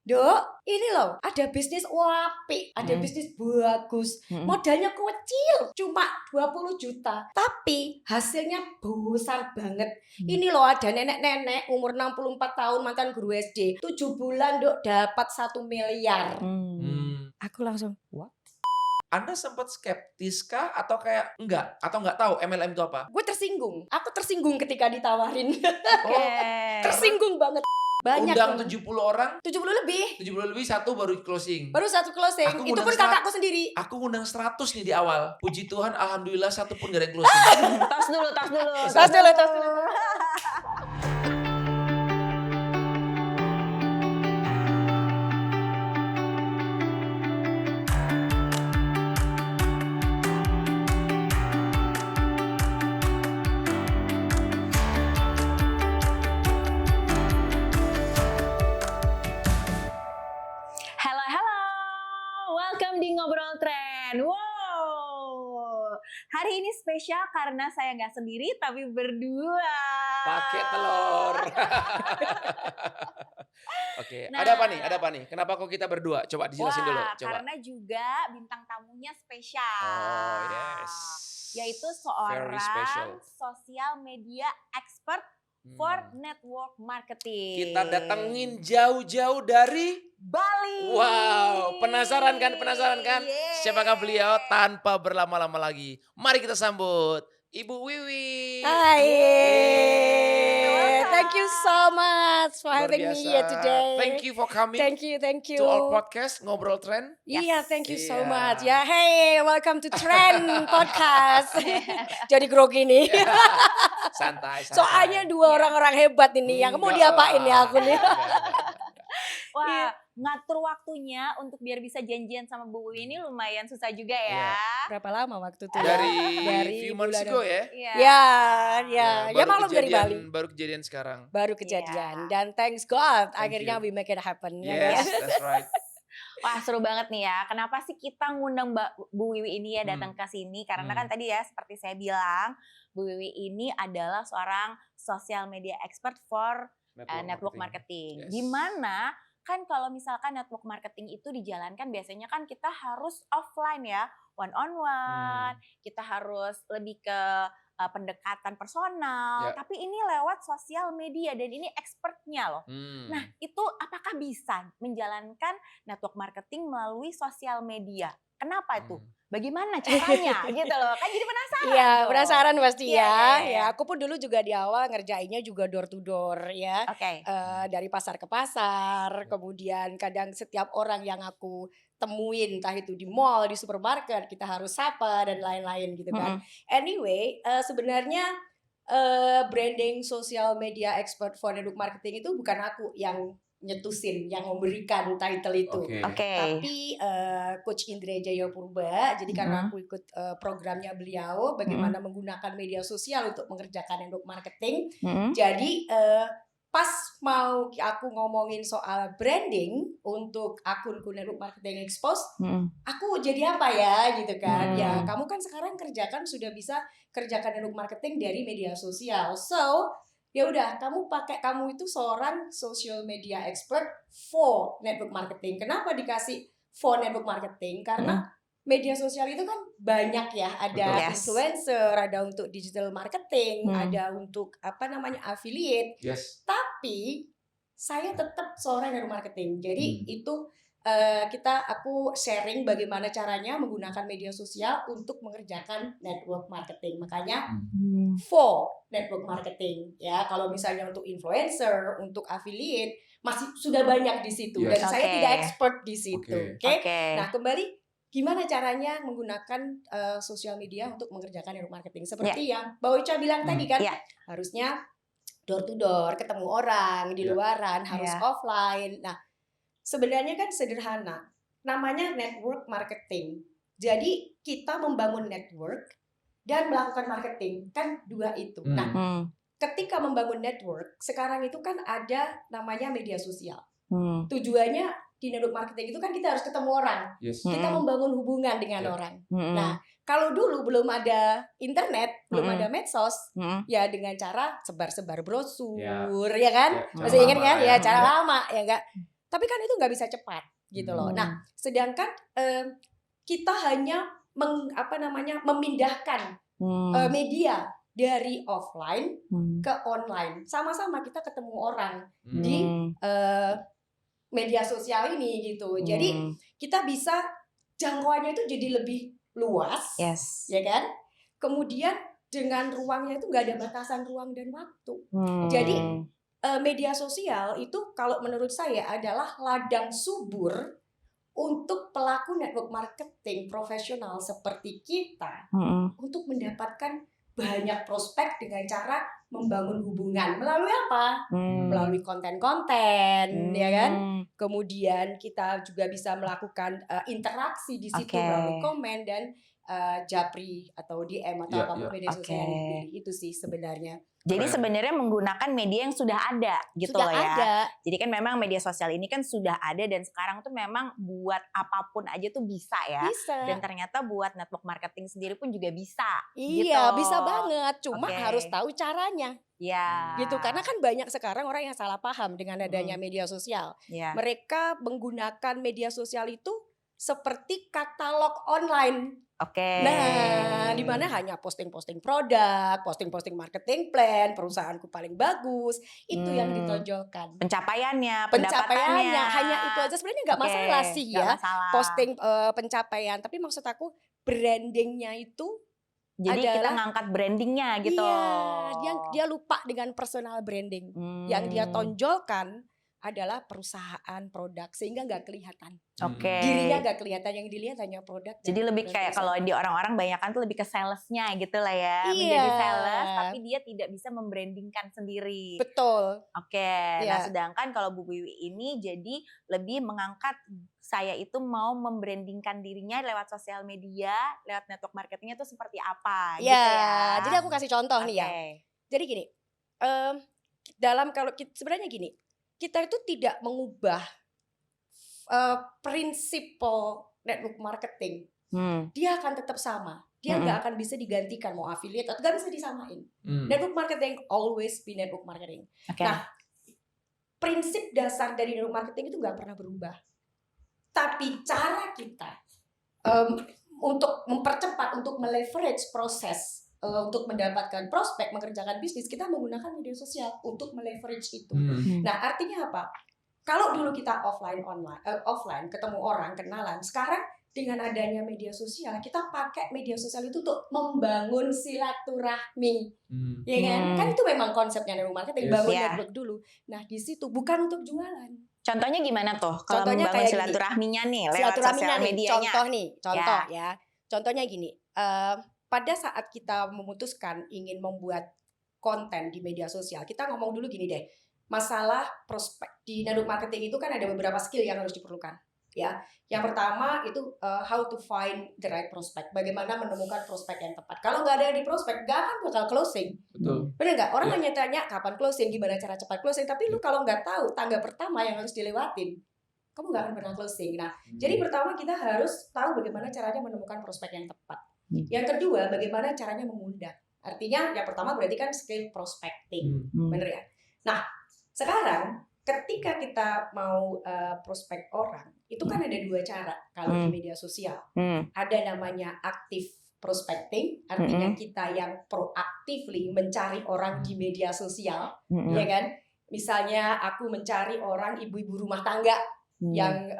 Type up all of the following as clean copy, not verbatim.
Dok, ini loh, ada bisnis wapi, ada bisnis bagus, modalnya kecil, cuma 20 juta, tapi hasilnya besar banget. Ini loh, ada nenek-nenek umur 64 tahun mantan guru SD, 7 bulan Dok dapat 1 miliar. Aku langsung, what? Anda sempat skeptis kah atau kayak enggak? Atau enggak tahu MLM itu apa? Gue tersinggung, aku tersinggung ketika ditawarin. Tersinggung banget. Banyak undang nih. 70 orang, 70 lebih. 70 lebih, satu baru closing. Baru satu closing, Aku itu ngundang pun kakakku sendiri. Aku ngundang 100 nih di awal. Puji Tuhan, alhamdulillah satu pun gak ada yang closing. Tas dulu. Tas dulu. Halo, welcome di Ngobrol Tren. Wow, hari ini spesial karena saya nggak sendiri tapi berdua. Pakai telur. Oke, Nah. ada apa nih? Kenapa kok kita berdua? Coba dijelasin dulu. Coba. Karena juga bintang tamunya spesial. Oh yes. Yaitu Very special. seorang sosial media expert for network marketing. Kita datengin jauh-jauh dari Bali. Wow, penasaran kan? Yeay. Siapakah beliau? Tanpa berlama-lama lagi, mari kita sambut Ibu Wiwi. Hai. Welcome. Thank you so much for Luar having me biasa. here today. Thank you for coming Thank you. to our podcast Ngobrol Tren. Iya, Yes. thank you so Iya. much. Ya, hey, welcome to Trend Podcast. Jadi grogi nih. Santai. Soalnya dua orang-orang hebat ini yang mau Enggak diapain lah. ya aku nih. Wah, Iya. ngatur waktunya untuk biar bisa janjian sama Bu Wiwi ini lumayan susah juga ya. Berapa lama waktu itu? Dari few months bulan- ago ya. Iya. Ya baru maklum dari kejadian- Bali. Baru kejadian sekarang. Baru kejadian Iya. dan thanks God Thank akhirnya you. we make it happen. ya Yes, kan? that's right. Wah, seru banget nih ya. Kenapa sih kita ngundang Bu Wiwi ini ya datang ke sini? Karena kan tadi ya seperti saya bilang, Bu Wiwi ini adalah seorang social media expert for network marketing. Yes. Di mana kan kalau misalkan network marketing itu dijalankan biasanya kan kita harus offline ya, one on one. Kita harus lebih ke pendekatan personal. Ya. Tapi ini lewat sosial media dan ini expertnya loh. Nah, itu apakah bisa menjalankan network marketing melalui sosial media? Kenapa itu? Bagaimana caranya? Gitu loh. Kan jadi penasaran. Iya, tuh. penasaran pasti Iya, ya. iya. Ya, aku pun dulu juga di awal ngerjainnya juga door to door ya. Oke. Dari pasar ke pasar, kemudian kadang setiap orang yang aku temuin, entah itu di mall, di supermarket, kita harus sapa dan lain-lain gitu kan. Anyway, sebenarnya branding social media expert for network marketing itu bukan aku yang nyetusin, yang memberikan title itu. Oke. Tapi Coach Indra Jaya Purba, jadi karena aku ikut programnya beliau, bagaimana menggunakan media sosial untuk mengerjakan network marketing. Jadi pas mau aku ngomongin soal branding untuk akunku network marketing expose, aku jadi apa ya gitu kan? Ya kamu kan sekarang sudah bisa kerjakan network marketing dari media sosial. So ya udah, kamu itu seorang social media expert for network marketing. Kenapa dikasih for network marketing? Karena media sosial itu kan banyak ya, ada Yes. influencer, ada untuk digital marketing, ada untuk affiliate. Yes. Tapi saya tetap seorang network marketing. Jadi itu aku sharing bagaimana caranya menggunakan media sosial untuk mengerjakan network marketing. Makanya for network marketing ya. Kalau misalnya untuk influencer, untuk affiliate masih sudah banyak di situ. Yes. Dan saya tidak expert di situ. Oke. Oke. Nah, kembali gimana caranya menggunakan sosial media untuk mengerjakan network marketing? Seperti yang Mbak Ocha bilang tadi kan, harusnya door to door, ketemu orang di luaran, harus offline. Nah, sebenarnya kan sederhana. Namanya network marketing. Jadi kita membangun network dan melakukan marketing, kan dua itu. Nah, ketika membangun network, sekarang itu kan ada namanya media sosial. Tujuannya di network marketing itu kan kita harus ketemu orang. Yes. Kita membangun hubungan dengan orang. Nah, kalau dulu belum ada internet, belum ada medsos, ya dengan cara sebar-sebar brosur, ya kan? Ya, Masih ingat lama kan? lah Ya, ya. cara lama, ya enggak? Tapi kan itu nggak bisa cepat gitu loh. Nah, sedangkan kita hanya memindahkan media dari offline ke online. Sama-sama kita ketemu orang di media sosial ini gitu. Jadi kita bisa jangkauannya itu jadi lebih luas, ya kan? Kemudian dengan ruangnya itu nggak ada batasan ruang dan waktu. Jadi media sosial itu kalau menurut saya adalah ladang subur untuk pelaku network marketing profesional seperti kita untuk mendapatkan banyak prospek dengan cara membangun hubungan melalui apa? Melalui konten-konten, ya kan? Kemudian kita juga bisa melakukan interaksi di situ melalui komen dan japri atau DM atau apapun media sosial yang dipilih. Itu sih sebenarnya. Jadi sebenarnya menggunakan media yang sudah ada gitu Sudah loh ya. ada. Jadi kan memang media sosial ini kan sudah ada dan sekarang tuh memang buat apapun aja tuh bisa ya. Bisa. Dan ternyata buat network marketing sendiri pun juga bisa. Iya, gitu. bisa banget. Cuma harus tahu caranya. Ya. Gitu. Karena kan banyak sekarang orang yang salah paham dengan adanya media sosial. Ya. Mereka menggunakan media sosial itu seperti katalog online. Oke. Nah, di mana hanya posting-posting produk, posting-posting marketing plan, perusahaanku paling bagus, itu yang ditonjolkan. Pencapaiannya, pendapatannya. Hanya itu aja sebenarnya nggak masalah sih ya. Masalah. Posting pencapaian, tapi maksud aku brandingnya itu jadi kita ngangkat brandingnya gitu. Iya, dia lupa dengan personal branding. Yang dia tonjolkan adalah perusahaan, produk, sehingga nggak kelihatan. Dirinya nggak kelihatan, yang dilihat hanya produk. Jadi lebih kayak kalau di orang-orang banyakan tuh lebih ke salesnya gitu lah ya. Iya. Menjadi sales, tapi dia tidak bisa membrandingkan sendiri. Betul. Nah sedangkan kalau Bu Wiwi ini jadi lebih mengangkat saya itu mau membrandingkan dirinya lewat sosial media, lewat network marketingnya tuh seperti apa gitu ya. Jadi aku kasih contoh nih ya. Jadi gini, sebenarnya gini, kita itu tidak mengubah prinsip network marketing. Dia akan tetap sama. Dia nggak akan bisa digantikan, mau affiliate atau nggak bisa disamain. Network marketing always be network marketing. Nah, prinsip dasar dari network marketing itu nggak pernah berubah. Tapi cara kita untuk mempercepat, untuk meleverage proses, untuk mendapatkan prospek, mengerjakan bisnis, kita menggunakan media sosial untuk meleverage itu. Nah, artinya apa? Kalau dulu kita offline ketemu orang, kenalan, sekarang dengan adanya media sosial, kita pakai media sosial itu untuk membangun silaturahmi. Ya kan? Kan itu memang konsepnya network marketing, bangun network dulu. Nah, di situ bukan untuk jualan. Contohnya gimana tuh? Kalau membangun silaturahminya nih lewat sosial medianya. Contoh ya. Contohnya gini, pada saat kita memutuskan ingin membuat konten di media sosial, kita ngomong dulu gini deh, masalah prospek di network marketing itu kan ada beberapa skill yang harus diperlukan. Ya, yang pertama itu how to find the right prospect. Bagaimana menemukan prospek yang tepat. Kalau nggak ada di prospek, nggak akan bakal closing. Betul. Benar nggak? Orang hanya tanya kapan closing, gimana cara cepat closing. Tapi lu kalau nggak tahu tangga pertama yang harus dilewatin, kamu nggak akan pernah closing. Nah, jadi pertama kita harus tahu bagaimana caranya menemukan prospek yang tepat. Yang kedua, bagaimana caranya mengundang. Artinya yang pertama berarti kan skill prospecting, bener ya? Nah, sekarang ketika kita mau prospek orang, itu kan ada dua cara kalau di media sosial. Ada namanya active prospecting, artinya kita yang proactively mencari orang di media sosial, ya kan? Misalnya aku mencari orang ibu-ibu rumah tangga yang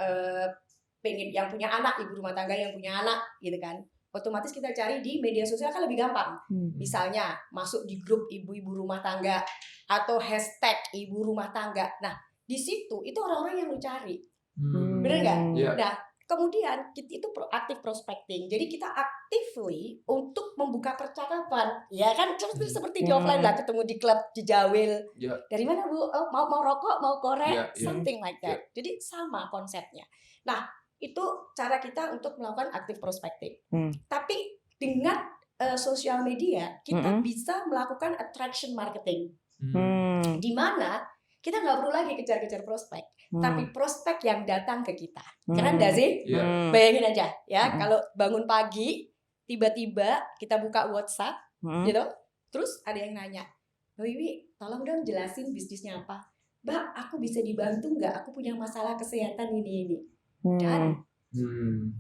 yang punya anak, ibu rumah tangga yang punya anak, gitu kan? Otomatis kita cari di media sosial kan lebih gampang. Misalnya masuk di grup ibu-ibu rumah tangga atau hashtag ibu rumah tangga. Nah, di situ itu orang-orang yang lu cari. Bener nggak? Yeah. Nah, kemudian itu active prospecting. Jadi kita actively untuk membuka percakapan. Ya kan seperti di offline lah, ketemu di klub, di Jawil. Yeah. Dari mana Bu? Oh, mau rokok, mau korek, Yeah. something like that. Jadi sama konsepnya. Nah, itu cara kita untuk melakukan active prospecting. Tapi dengan sosial media kita bisa melakukan attraction marketing. Di mana kita nggak perlu lagi kejar-kejar prospek, tapi prospek yang datang ke kita. Keren nggak sih? Bayangin aja ya, kalau bangun pagi tiba-tiba kita buka WhatsApp, gitu, terus ada yang nanya, Wiwi, tolong dong jelasin bisnisnya apa. Mbak, aku bisa dibantu nggak? Aku punya masalah kesehatan ini. Dan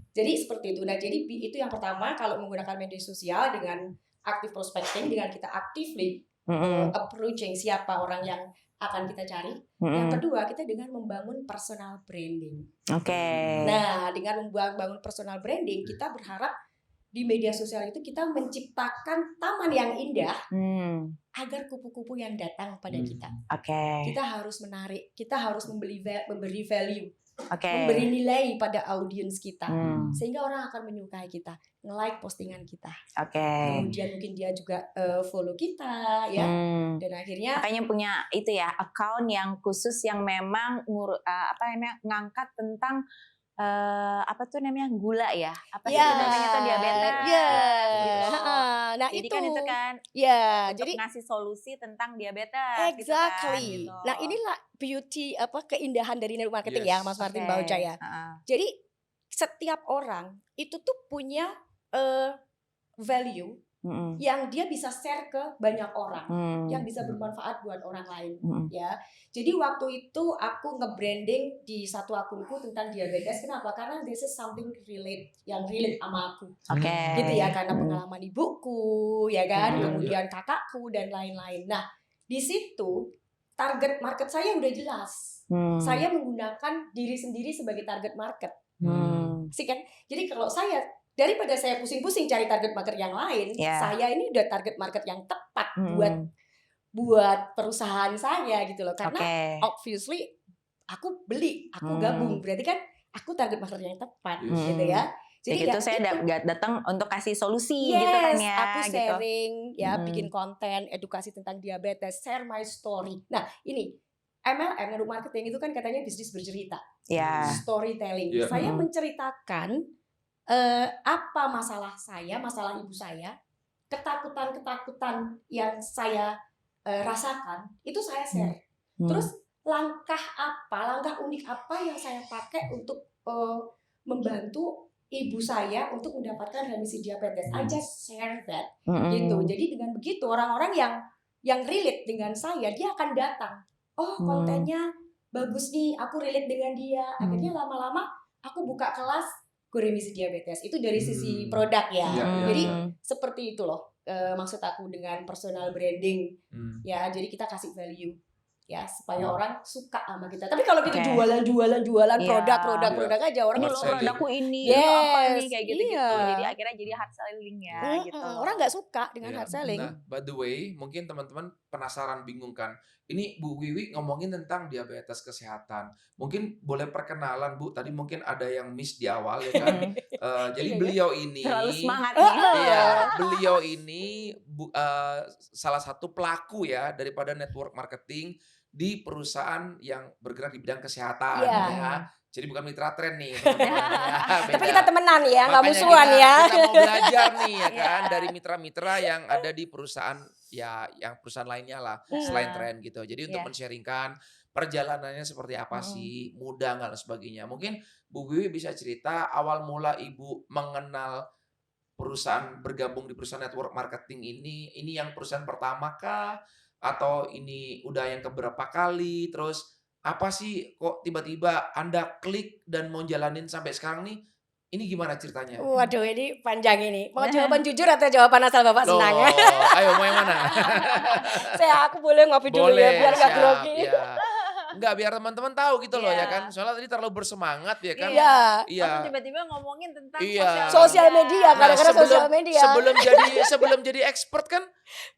jadi seperti itu. Nah, jadi itu yang pertama, kalau menggunakan media sosial dengan aktif prospecting, dengan kita actively approaching siapa orang yang akan kita cari. Yang kedua, kita dengan membangun personal branding. Nah, dengan membangun personal branding, kita berharap di media sosial itu kita menciptakan taman yang indah agar kupu-kupu yang datang pada kita. Kita harus menarik, kita harus memberi value, memberi nilai pada audiens kita, sehingga orang akan menyukai kita, nge-like postingan kita. Kemudian mungkin dia juga follow kita, ya. Dan akhirnya makanya punya itu ya, account yang khusus yang memang ngangkat tentang apa tuh namanya, gula ya, apa sih namanya tuh, diabetes. Gitu. Nah jadi itu kan itu kan untuk jadi ngasih solusi tentang diabetes. exactly. Gitu kan, gitu. Nah inilah beauty keindahan dari network marketing ya, Mas Martin Baujaya. Jadi setiap orang itu tuh punya value yang dia bisa share ke banyak orang, yang bisa bermanfaat buat orang lain, ya. Jadi waktu itu aku nge-branding di satu akunku tentang diabetes. Kenapa? Karena this is something relate sama aku, gitu ya, karena pengalaman ibuku, ya kan, kemudian kakakku dan lain-lain. Nah, di situ target market saya udah jelas. Saya menggunakan diri sendiri sebagai target market, sih kan? Jadi kalau daripada saya pusing-pusing cari target market yang lain, saya ini udah target market yang tepat buat perusahaan saya gitu loh. Karena obviously aku gabung, berarti kan aku target market yang tepat, gitu ya. Jadi itu saya datang untuk kasih solusi, gitu kan ya. Aku sharing, ya, bikin konten edukasi tentang diabetes, share my story. Nah ini MLM, network marketing itu kan katanya bisnis bercerita, storytelling. Saya menceritakan apa masalah saya, masalah ibu saya, ketakutan-ketakutan yang saya rasakan, itu saya share. Terus langkah unik apa yang saya pakai untuk membantu ibu saya untuk mendapatkan remisi diabetes. I just share that, gitu. Jadi dengan begitu orang-orang yang relate dengan saya, dia akan datang. Oh, kontennya bagus nih, aku relate dengan dia. Akhirnya lama-lama aku buka kelas remisi diabetes. Itu dari sisi produk ya. Jadi seperti itu loh maksud aku dengan personal branding. Ya, jadi kita kasih value ya supaya orang suka sama kita. Tapi kalau kita jualan produk aja, orang ini loh produkku ini, apa nih, kayak gitu-gitu. Jadi akhirnya jadi hard selling ya, gitu. Orang nggak suka dengan hard selling. Nah, by the way, mungkin teman-teman penasaran, bingung kan? Ini Bu Wiwi ngomongin tentang diabetes kesehatan. Mungkin boleh perkenalan, Bu. Tadi mungkin ada yang miss di awal ya kan. Jadi beliau ini terlalu semangat nih. Beliau ini salah satu pelaku ya daripada network marketing di perusahaan yang bergerak di bidang kesehatan ya. Jadi bukan mitra tren nih, teman-teman. Tapi kita temenan ya, nggak musuhan ya. Kita mau belajar nih ya kan dari mitra-mitra yang ada di perusahaan ya, yang perusahaan lainnya lah selain tren gitu. Jadi untuk men-sharingkan perjalanannya seperti apa sih, mudah nggak dan sebagainya. Mungkin Bu Wiwi bisa cerita awal mula Ibu mengenal perusahaan, bergabung di perusahaan network marketing ini yang perusahaan pertama kah? Atau ini udah yang keberapa kali? Terus apa sih kok tiba-tiba Anda klik dan mau jalanin sampai sekarang nih? Ini gimana ceritanya? Waduh, ini panjang ini. Mau jawaban jujur atau jawaban asal Bapak senang? Ayo, mau yang mana? Aku boleh ngopi dulu ya biar nggak grogi. Ya. Enggak, biar teman-teman tahu gitu loh ya kan. Soalnya tadi terlalu bersemangat ya kan. Iya. Tiba-tiba ngomongin tentang sosial media, kadang-kadang sosial media. Sebelum jadi expert kan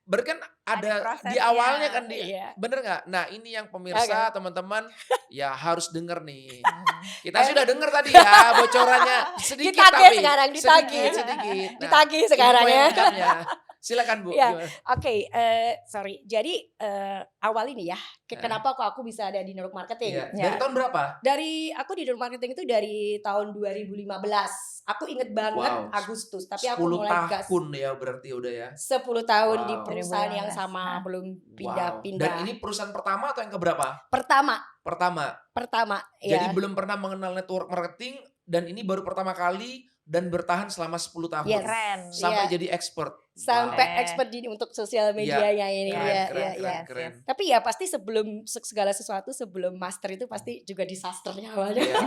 berarti kan ada di awalnya kan bener nggak? Nah, ini yang pemirsa teman-teman ya harus denger nih. Kita sudah denger tadi ya bocorannya sedikit, tapi sekarang sedikit. Nah, ditagih sekarang ya. Silakan Bu. Ya, oke. Sorry. Jadi awal ini ya, kenapa aku bisa ada di network marketing? Dari tahun berapa? Aku di network marketing itu dari tahun 2015. Aku inget banget Agustus. Tapi aku mulai gas. 10 tahun ya berarti udah ya. 10 tahun di perusahaan yang sama, belum pindah-pindah. Dan ini perusahaan pertama atau yang keberapa? Pertama. Jadi belum pernah mengenal network marketing dan ini baru pertama kali dan bertahan selama 10 tahun. Yes. Keren. Sampai Iya. jadi expert. Sampai Wow. expert untuk sosial medianya ini. Keren. Tapi ya pasti sebelum segala sesuatu, sebelum master itu pasti juga disasternya awalnya. Iya.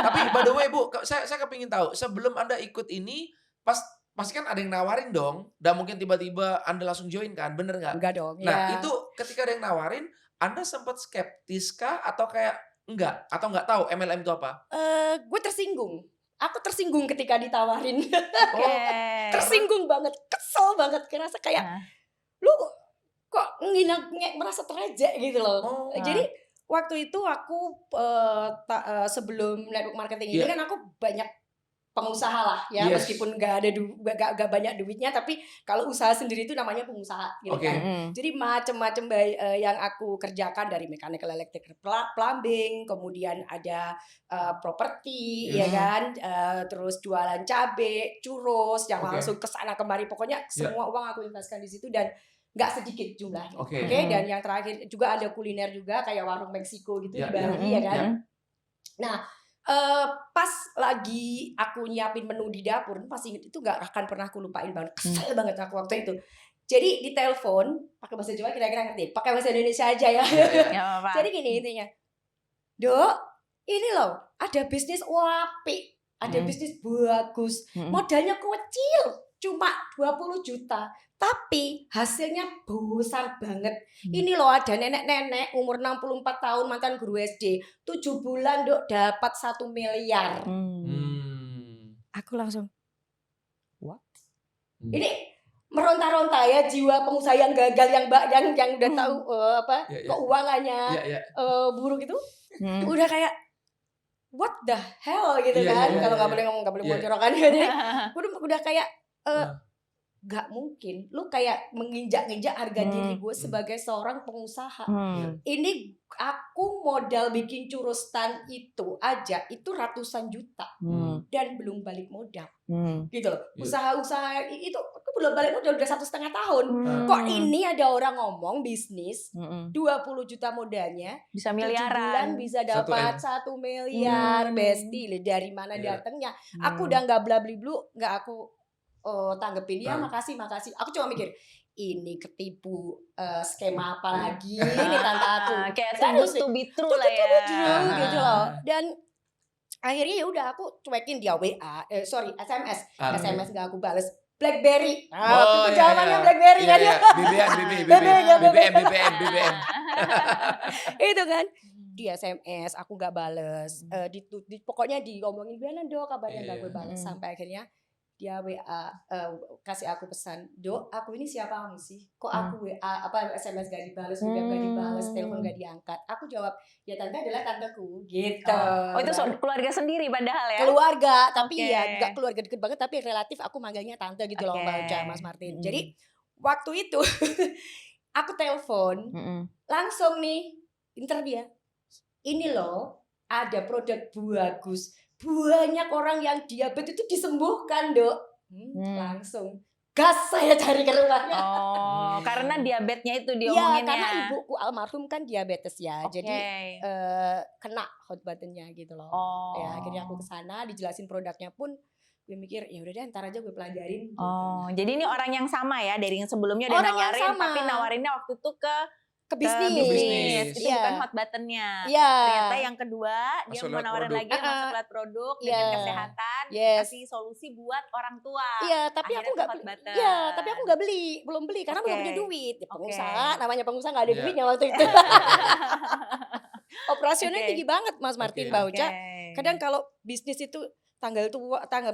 Tapi by the way Bu, saya kepingin tahu, sebelum Anda ikut ini, pasti kan ada yang nawarin dong, dan mungkin tiba-tiba Anda langsung join kan, bener nggak? Enggak dong. Nah ya. itu ketika ada yang nawarin, Anda sempat skeptis kah atau kayak enggak? Atau nggak tahu MLM itu apa? Gue tersinggung. Aku tersinggung ketika ditawarin. Oke. Tersinggung banget, kesel banget, kerasa kayak lu kok merasa terejek gitu loh. Oh. Jadi waktu itu aku sebelum network marketing ini kan aku banyak pengusaha lah ya, meskipun nggak banyak duitnya, tapi kalau usaha sendiri itu namanya pengusaha gitu kan. Jadi macam-macam yang aku kerjakan, dari mechanical, electrical, plumbing, kemudian ada properti ya kan, terus jualan cabe, churros yang langsung kesana kemari, pokoknya semua uang aku investkan di situ dan nggak sedikit jumlahnya. Oke. Dan yang terakhir juga ada kuliner juga kayak warung Meksiko gitu di Bali ya kan. Nah, pas lagi aku nyiapin menu di dapur, pas inget itu nggak akan pernah aku lupain banget, kesel banget aku waktu itu. Jadi di telepon pakai bahasa Jawa, kira-kira ngerti, pakai bahasa Indonesia aja ya. Jadi gini intinya, Dok, ini loh ada bisnis wapi, ada bisnis bagus, modalnya kecil, cuma 20 juta. Tapi hasilnya besar banget. Ini loh ada nenek-nenek umur 64 tahun mantan guru SD. 7 bulan Dok dapat 1 miliar. Aku langsung, what? Ini meronta-ronta ya jiwa pengusaha yang gagal, yang udah tahu keuangannya buruk itu. Udah kayak what the hell gitu kan. Kalau nggak boleh ngomong, nggak boleh bocorokan. Jadi udah kayak gak mungkin lu kayak menginjak-injak harga diri gue sebagai seorang pengusaha. Ini aku modal bikin churros stand itu aja itu ratusan juta dan belum balik modal gitu loh. Usaha-usaha itu aku belum balik modal udah 1,5 tahun. Kok ini ada orang ngomong bisnis 20 juta modalnya bisa 7 bulan miliaran, bisa dapat 1 miliar. Besti dari mana datangnya? Aku udah nggak blabli-blu, nggak aku tanggepin dia, makasih. Aku cuma mikir ini ketipu skema apa lagi ini tante aku. Kayak to be true lah ya. Gitu loh. Dan akhirnya ya udah aku cuekin dia WA, SMS nggak aku bales. BlackBerry, itu zamannya BlackBerry kan ya. BBM. Itu kan. Di SMS aku nggak bales. Pokoknya diomongin gimana Dok kabarnya, nggak gue bales. Sampai akhirnya dia WA kasih aku pesan, Dok, aku ini siapa kamu sih? Kok aku WA SMS gak dibales, BBM gak dibales, telepon gak diangkat? Aku jawab, ya tante adalah tanteku, gitu. Oh itu keluarga sendiri padahal ya? Keluarga, tapi ya gak keluarga deket banget, tapi relatif aku manggilnya tante gitu loh Mbak Uca, Mas Martin. Jadi waktu itu aku telepon, langsung nih interview. Ini loh ada produk bagus. Banyak orang yang diabetes itu disembuhkan Dok. Langsung gas saya cari ke rumahnya. Karena diabetesnya itu diomonginnya. Iya, karena ibuku almarhum kan diabetes ya. Jadi kena hot buttonnya gitu loh. Ya akhirnya aku kesana dijelasin produknya pun gue mikir ya udah deh ntar aja gue pelajarin. Gitu. Jadi ini orang yang sama ya dari yang sebelumnya udah nawarin, tapi nawarinnya waktu itu ke bisnis. Itu bukan hot buttonnya. Ternyata yang kedua dia mau nawarin lagi masuk lewat produk dengan kesehatan, kasih solusi buat orang tua. Iya, tapi aku nggak beli, belum beli karena belum punya duit. Ya, pengusaha, namanya pengusaha nggak ada duitnya waktu itu. Operasionalnya tinggi banget Mas Martin Bauca. Kadang kalau bisnis itu tanggal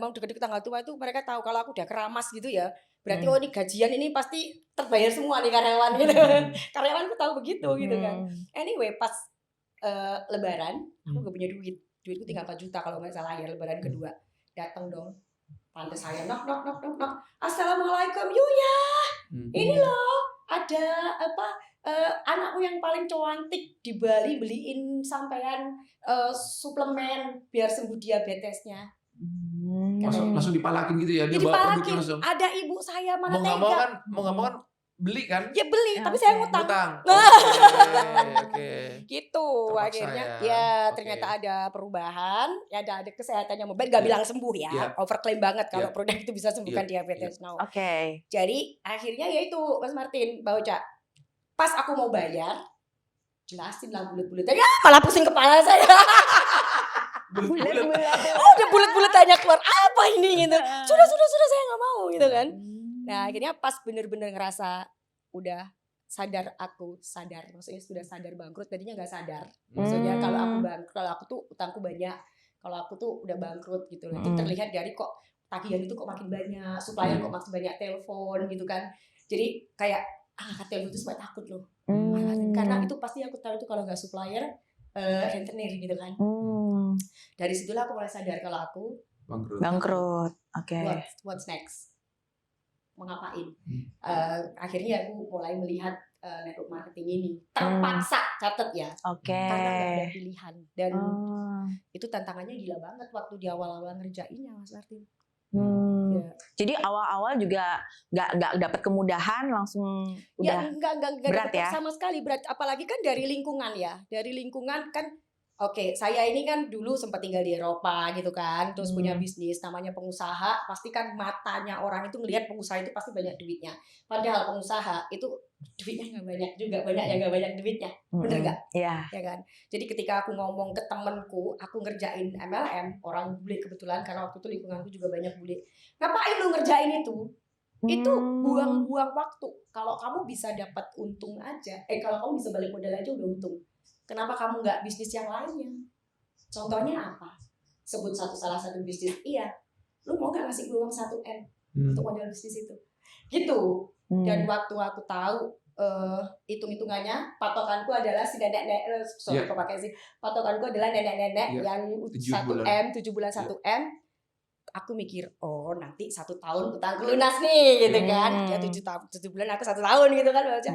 mau deket-deket tanggal tua itu mereka tahu kalau aku udah keramas gitu ya. Berarti ini gajian ini pasti terbayar semua nih karyawan gitu. Karyawanku tahu begitu gitu kan. Anyway pas lebaran aku gak punya duit. Duitku tinggal 4 juta kalau gak salah ya lebaran kedua. Datang dong tante saya knock. Assalamualaikum Yuya. Ini loh ada anakku yang paling cantik di Bali beliin sampean suplemen biar sembuh diabetesnya. Langsung dipalakin gitu ya, dia bawa produknya langsung. Ada ibu saya mana mau nggak mau kan beli kan? Ya beli, Ya, tapi saya oke. ngutang. Utang. Nah. Oke. Gitu Terpaksa akhirnya ya. ya Oke. ternyata ada perubahan, ya ada kesehatannya membaik, gak Iya. bilang sembuh ya, Iya. overklaim banget kalau Iya. produk itu bisa sembuhkan Iya. diabetes. No. Oke. Jadi akhirnya ya itu Mas Martin, Mbak Ocha, pas aku mau bayar, jelasin lah bulet-bulet, ya malah pusing kepala saya. Bulet-bulet. Udah bulet-bulet tanya keluar apa ini gitu. Sudah saya nggak mau gitu kan. Nah akhirnya pas bener-bener ngerasa udah sadar, maksudnya sudah sadar bangkrut, tadinya nggak sadar. Maksudnya kalau aku tuh utangku banyak, kalau aku tuh udah bangkrut gitu. Itu terlihat dari kok tagihan itu kok makin banyak, supplier kok makin banyak telepon gitu kan. Jadi kayak telepon itu sampai takut loh. Karena itu pasti aku tahu itu kalau nggak supplier rentenir gitu kan. Dari situlah aku mulai sadar kalau aku Bangkrut. Oke. What's next? Mau ngapain? Akhirnya aku mulai melihat network marketing ini. Terpaksa, catat ya. Oke. Karena nggak ada pilihan. Dan itu tantangannya gila banget waktu di awal-awal ngerjainnya, Mas Martin. Ya. Jadi awal-awal juga nggak dapat kemudahan, langsung udah nggak berat ya? sama sekali berat. Apalagi kan dari lingkungan ya. Dari lingkungan kan, oke, saya ini kan dulu sempat tinggal di Eropa gitu kan, terus punya bisnis, namanya pengusaha, pasti kan matanya orang itu ngelihat pengusaha itu pasti banyak duitnya. Padahal pengusaha itu duitnya nggak banyak juga, banyak yang nggak banyak duitnya, bener nggak? Iya. Ya kan. Jadi ketika aku ngomong ke temenku, aku ngerjain MLM, orang bule kebetulan karena waktu itu lingkunganku juga banyak bule. Ngapain lu ngerjain itu? Itu buang-buang waktu. Kalau kamu bisa dapat untung aja, kalau kamu bisa balik modal aja udah untung. Kenapa kamu nggak bisnis yang lainnya? Contohnya apa? Sebut salah satu bisnis. Iya, lu mau nggak ngasih gue uang 1M untuk modal bisnis itu? Gitu. Dan waktu aku tahu hitung-hitungannya, patokanku adalah si nenek-nenek, patokanku adalah nenek-nenek yang 1M, 7 bulan 1M. Aku mikir, oh nanti 1 tahun utangku lunas nih, gitu kan? Ya 7 bulan aku 1 tahun gitu kan, baca.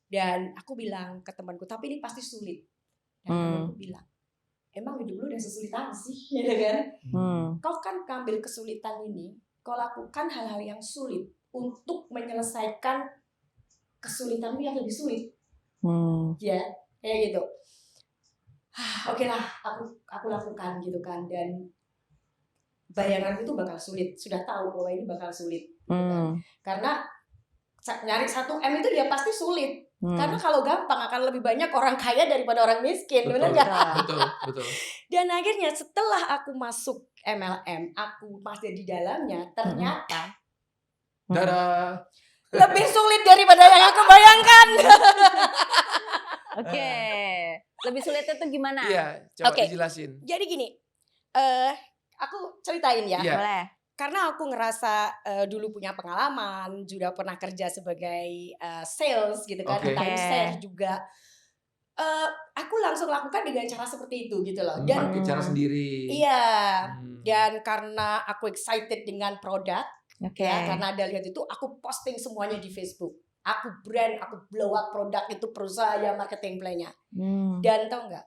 Dan aku bilang ke temanku, tapi ini pasti sulit. Dan temanku bilang, emang hidup lu udah sesulit apa sih? Gitu kan? Kau kan ngambil kesulitan ini, kau lakukan hal-hal yang sulit untuk menyelesaikan kesulitanmu yang lebih sulit. Ya, kayak gitu. Oke lah, aku lakukan gitu kan. Dan bayanganku itu bakal sulit. Sudah tahu bahwa ini bakal sulit. Gitu kan? Karena nyari 1M itu ya pasti sulit. Karena kalau gampang akan lebih banyak orang kaya daripada orang miskin, benar nggak? Betul. Dan akhirnya setelah aku masuk MLM, aku masih di dalamnya, ternyata lebih sulit daripada yang aku bayangkan. Oke. Lebih sulitnya tuh gimana? Iya, coba dijelasin. Jadi gini, aku ceritain ya. Iya. Boleh. Karena aku ngerasa dulu punya pengalaman, juga pernah kerja sebagai sales gitu kan, time share juga. Aku langsung lakukan dengan cara seperti itu gitu loh. Dan pakai cara sendiri. Iya. Dan karena aku excited dengan produk, ya, karena ada lihat itu, aku posting semuanya di Facebook. Aku blow up produk itu, perusahaan marketing plan-nya. Dan tau nggak?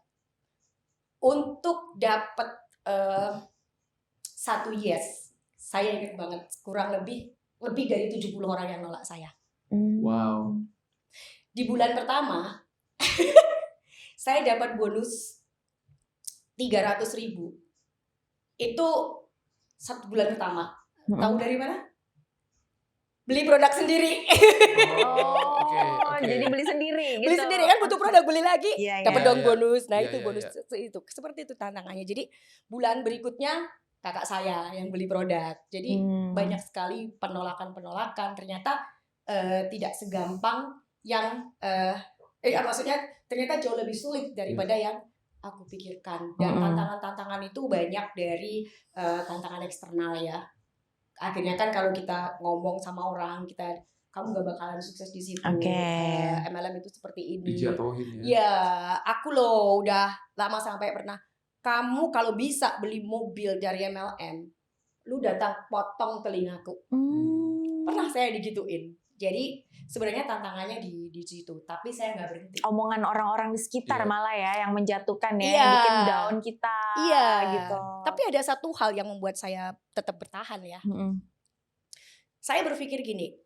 Untuk dapat 1 yes, saya ingat banget, kurang lebih dari 70 orang yang nolak saya. Wow. Di bulan pertama, saya dapat bonus 300.000. Itu 1 bulan pertama. Tahu dari mana? Beli produk sendiri. Jadi beli sendiri gitu. Beli sendiri kan butuh produk, beli lagi. Dapat dong bonus. Nah, itu bonus itu. Seperti itu tantangannya. Jadi bulan berikutnya kakak saya yang beli produk. Jadi banyak sekali penolakan. Ternyata tidak segampang yang maksudnya ternyata jauh lebih sulit daripada yang aku pikirkan. Dan tantangan-tantangan itu banyak dari tantangan eksternal ya. Akhirnya kan kalau kita ngomong sama orang, kamu gak bakalan sukses di situ. MLM itu seperti ini. Dijatuhin ya. Ya, aku loh udah lama sampai pernah, kamu kalau bisa beli mobil dari MLM, lu datang potong telingaku. Pernah saya digituin. Jadi sebenarnya tantangannya di situ, tapi saya nggak berhenti. Omongan orang-orang di sekitar malah ya yang menjatuhkan ya, yang bikin down kita. Gitu. Tapi ada satu hal yang membuat saya tetap bertahan ya. Saya berpikir gini,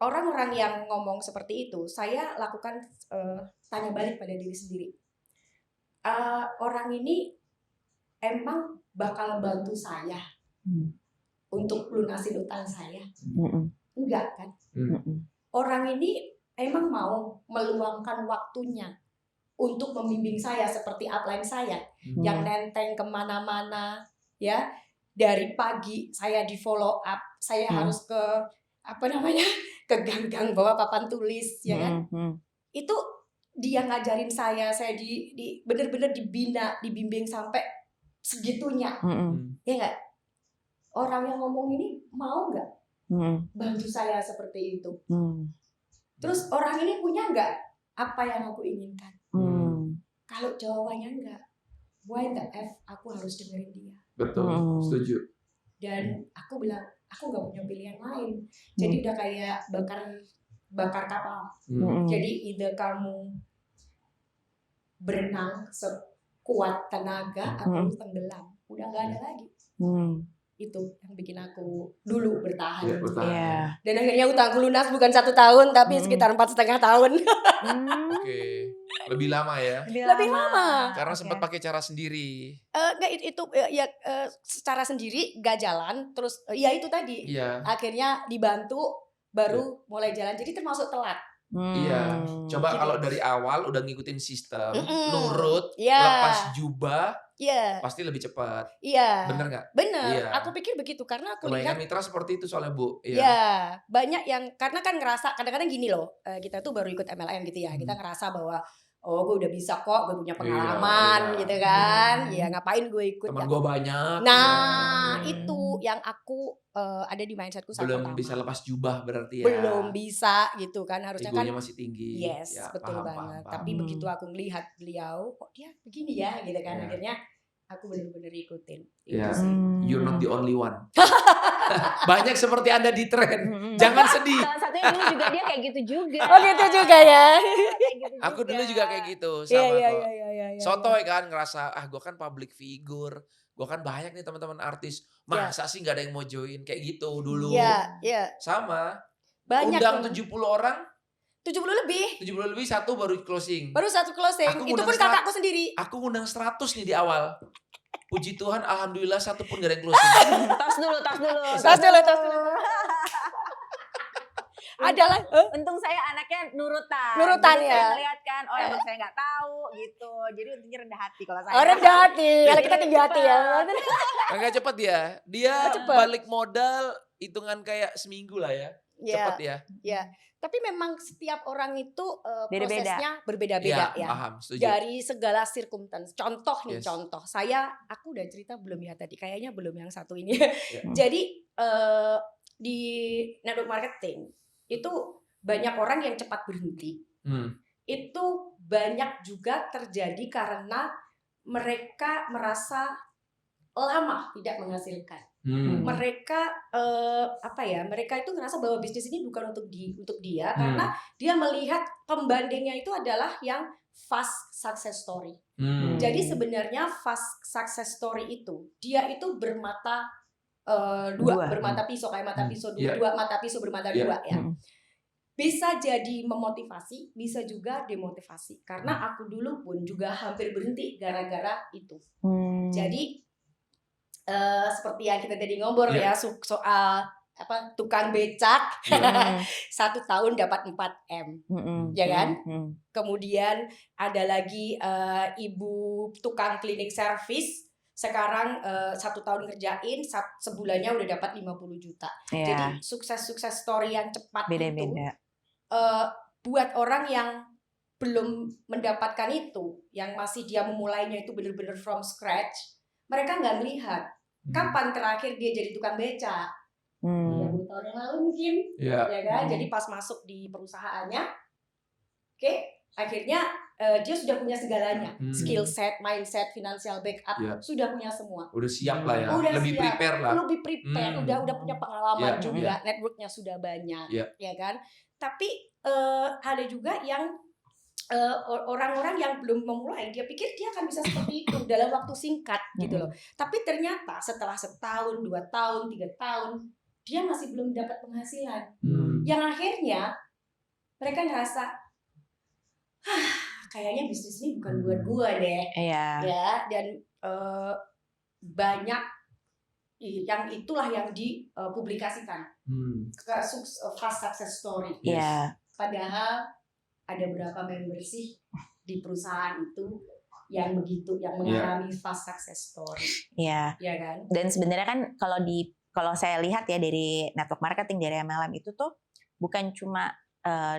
orang-orang yang ngomong seperti itu, saya lakukan tanya balik pada diri sendiri. Orang ini emang bakal bantu saya untuk lunasin utang saya? Enggak kan? Orang ini emang mau meluangkan waktunya untuk membimbing saya seperti upline saya yang nenteng kemana-mana, ya. Dari pagi saya di follow up, saya harus ke ke gang-gang bawa papan tulis, ya kan? Itu dia ngajarin saya bener-bener dibina, dibimbing sampai segitunya, ya nggak? Orang yang ngomong ini mau nggak bantu saya seperti itu? Terus orang ini punya nggak apa yang aku inginkan? Kalau jawabannya enggak, why the F aku harus dengerin dia? Betul, setuju. Dan aku bilang, aku nggak punya pilihan lain. Jadi udah kayak bakar kapal. Jadi either kamu berenang sekuat tenaga atau tenggelam. Udah nggak ada lagi. Itu yang bikin aku dulu bertahan. Ya, bertahan. Yeah. Dan akhirnya utangku lunas bukan 1 tahun, tapi sekitar 4,5 tahun. Oke, lebih lama ya? Lebih lama. Karena sempat pakai cara sendiri. Secara sendiri gak jalan, terus ya itu tadi. Iya. Akhirnya dibantu baru mulai jalan. Jadi termasuk telat. Iya. Coba Gitu. kalau dari awal udah ngikutin sistem, nurut, Iya. lepas jubah, Iya. pasti lebih cepat. Iya. Bener nggak? Bener. Iya. Aku pikir begitu karena aku Kebanyakan lihat. mitra seperti itu soalnya Bu. Iya. Banyak yang karena kan ngerasa kadang-kadang gini loh. Kita tuh baru ikut MLM gitu ya. Kita ngerasa bahwa gue udah bisa kok, gue punya pengalaman Iya. gitu kan. Ya ngapain gue ikut? Teman gue banyak. Nah, itu yang aku ada di mindsetku saat belum pertama. bisa lepas jubah berarti ya. Belum bisa gitu kan, harusnya Egonya kan masih tinggi. yes, Ya, betul paham, banget. paham. Tapi begitu aku melihat beliau, kok dia begini ya gitu kan. Ya. Akhirnya aku benar-benar ikutin. Ya, Itu sih. you're not the only one. Banyak seperti Anda di tren. Jangan sedih. Salah satunya dulu juga dia kayak gitu juga. Oh gitu juga ya. Kayak gitu Aku dulu juga kayak gitu Iya sama iya kok. iya. Sotoy kan ngerasa gue kan public figure, gue kan banyak nih teman-teman artis, masa sih nggak ada yang mau join kayak gitu dulu. Iya. Sama. Banyak. Undang tuh. 70 orang, 70 lebih. 70 lebih satu baru closing. Baru 1 closing. Aku Itu ngundang pun kakakku sendiri. Aku ngundang 100 nih di awal. Puji Tuhan, alhamdulillah satu pun gak ada yang closing. Tas dulu. Tas dulu. Adalah Untung saya anaknya nurutan. Nurutan Jadi ya. Saya ngeliat kan, emang saya nggak tahu gitu. Jadi untungnya rendah hati kalau saya. orang rendah hati. Kalau kita tinggi hati ya. Agak cepet dia. Dia Cepet. balik modal hitungan kayak seminggu lah ya. Cepet ya. Ya. Tapi memang setiap orang itu Beda-beda. prosesnya berbeda-beda ya. Paham, setuju. Dari segala circumstance. Contoh nih, Yes. contoh. Aku udah cerita belum ya tadi? Kayaknya belum yang satu ini. Ya. Jadi di network marketing itu banyak orang yang cepat berhenti. Itu banyak juga terjadi karena mereka merasa lama tidak menghasilkan. Mereka mereka itu ngerasa bahwa bisnis ini bukan untuk dia karena dia melihat pembandingnya itu adalah yang fast success story. Jadi sebenarnya fast success story itu dia itu bermata dua, bermata pisau kayak mata pisau dua mata pisau bermata dua ya. Bisa jadi memotivasi, bisa juga demotivasi. Karena aku dulu pun juga hampir berhenti gara-gara itu. Jadi seperti yang kita tadi ngobrol ya soal tukang becak 1 tahun dapat 4M, ya kan? Kemudian ada lagi ibu tukang klinik servis sekarang 1 tahun ngerjain sebulannya udah dapat 50 juta. Jadi sukses story yang cepat beda-beda. itu buat orang yang belum mendapatkan itu, yang masih dia memulainya itu benar-benar from scratch, mereka nggak melihat kapan terakhir dia jadi tukang becak. 20 tahun yang lalu mungkin, ya kan? Jadi pas masuk di perusahaannya, akhirnya dia sudah punya segalanya, skill set, mindset, financial backup, sudah punya semua. Udah siap lah ya, Udah lebih siap, prepare lah. lebih prepare, udah punya pengalaman juga, yeah. networknya sudah banyak, Yeah. ya kan? Tapi ada juga yang orang-orang yang belum memulai, dia pikir dia akan bisa seperti itu dalam waktu singkat gitu loh. Tapi ternyata setelah 1 tahun, 2 tahun, 3 tahun, dia masih belum dapat penghasilan. Yang akhirnya mereka ngerasa, kayaknya bisnis ini bukan buat gua deh. Iya. Ya, dan banyak yang itulah yang dipublikasikan ke fast success story. Iya. Padahal ada berapa member sih di perusahaan itu yang begitu, yang mengalami fast success story. Iya. Iya kan? Dan sebenarnya kan kalau saya lihat ya dari network marketing, dari MLM itu tuh bukan cuma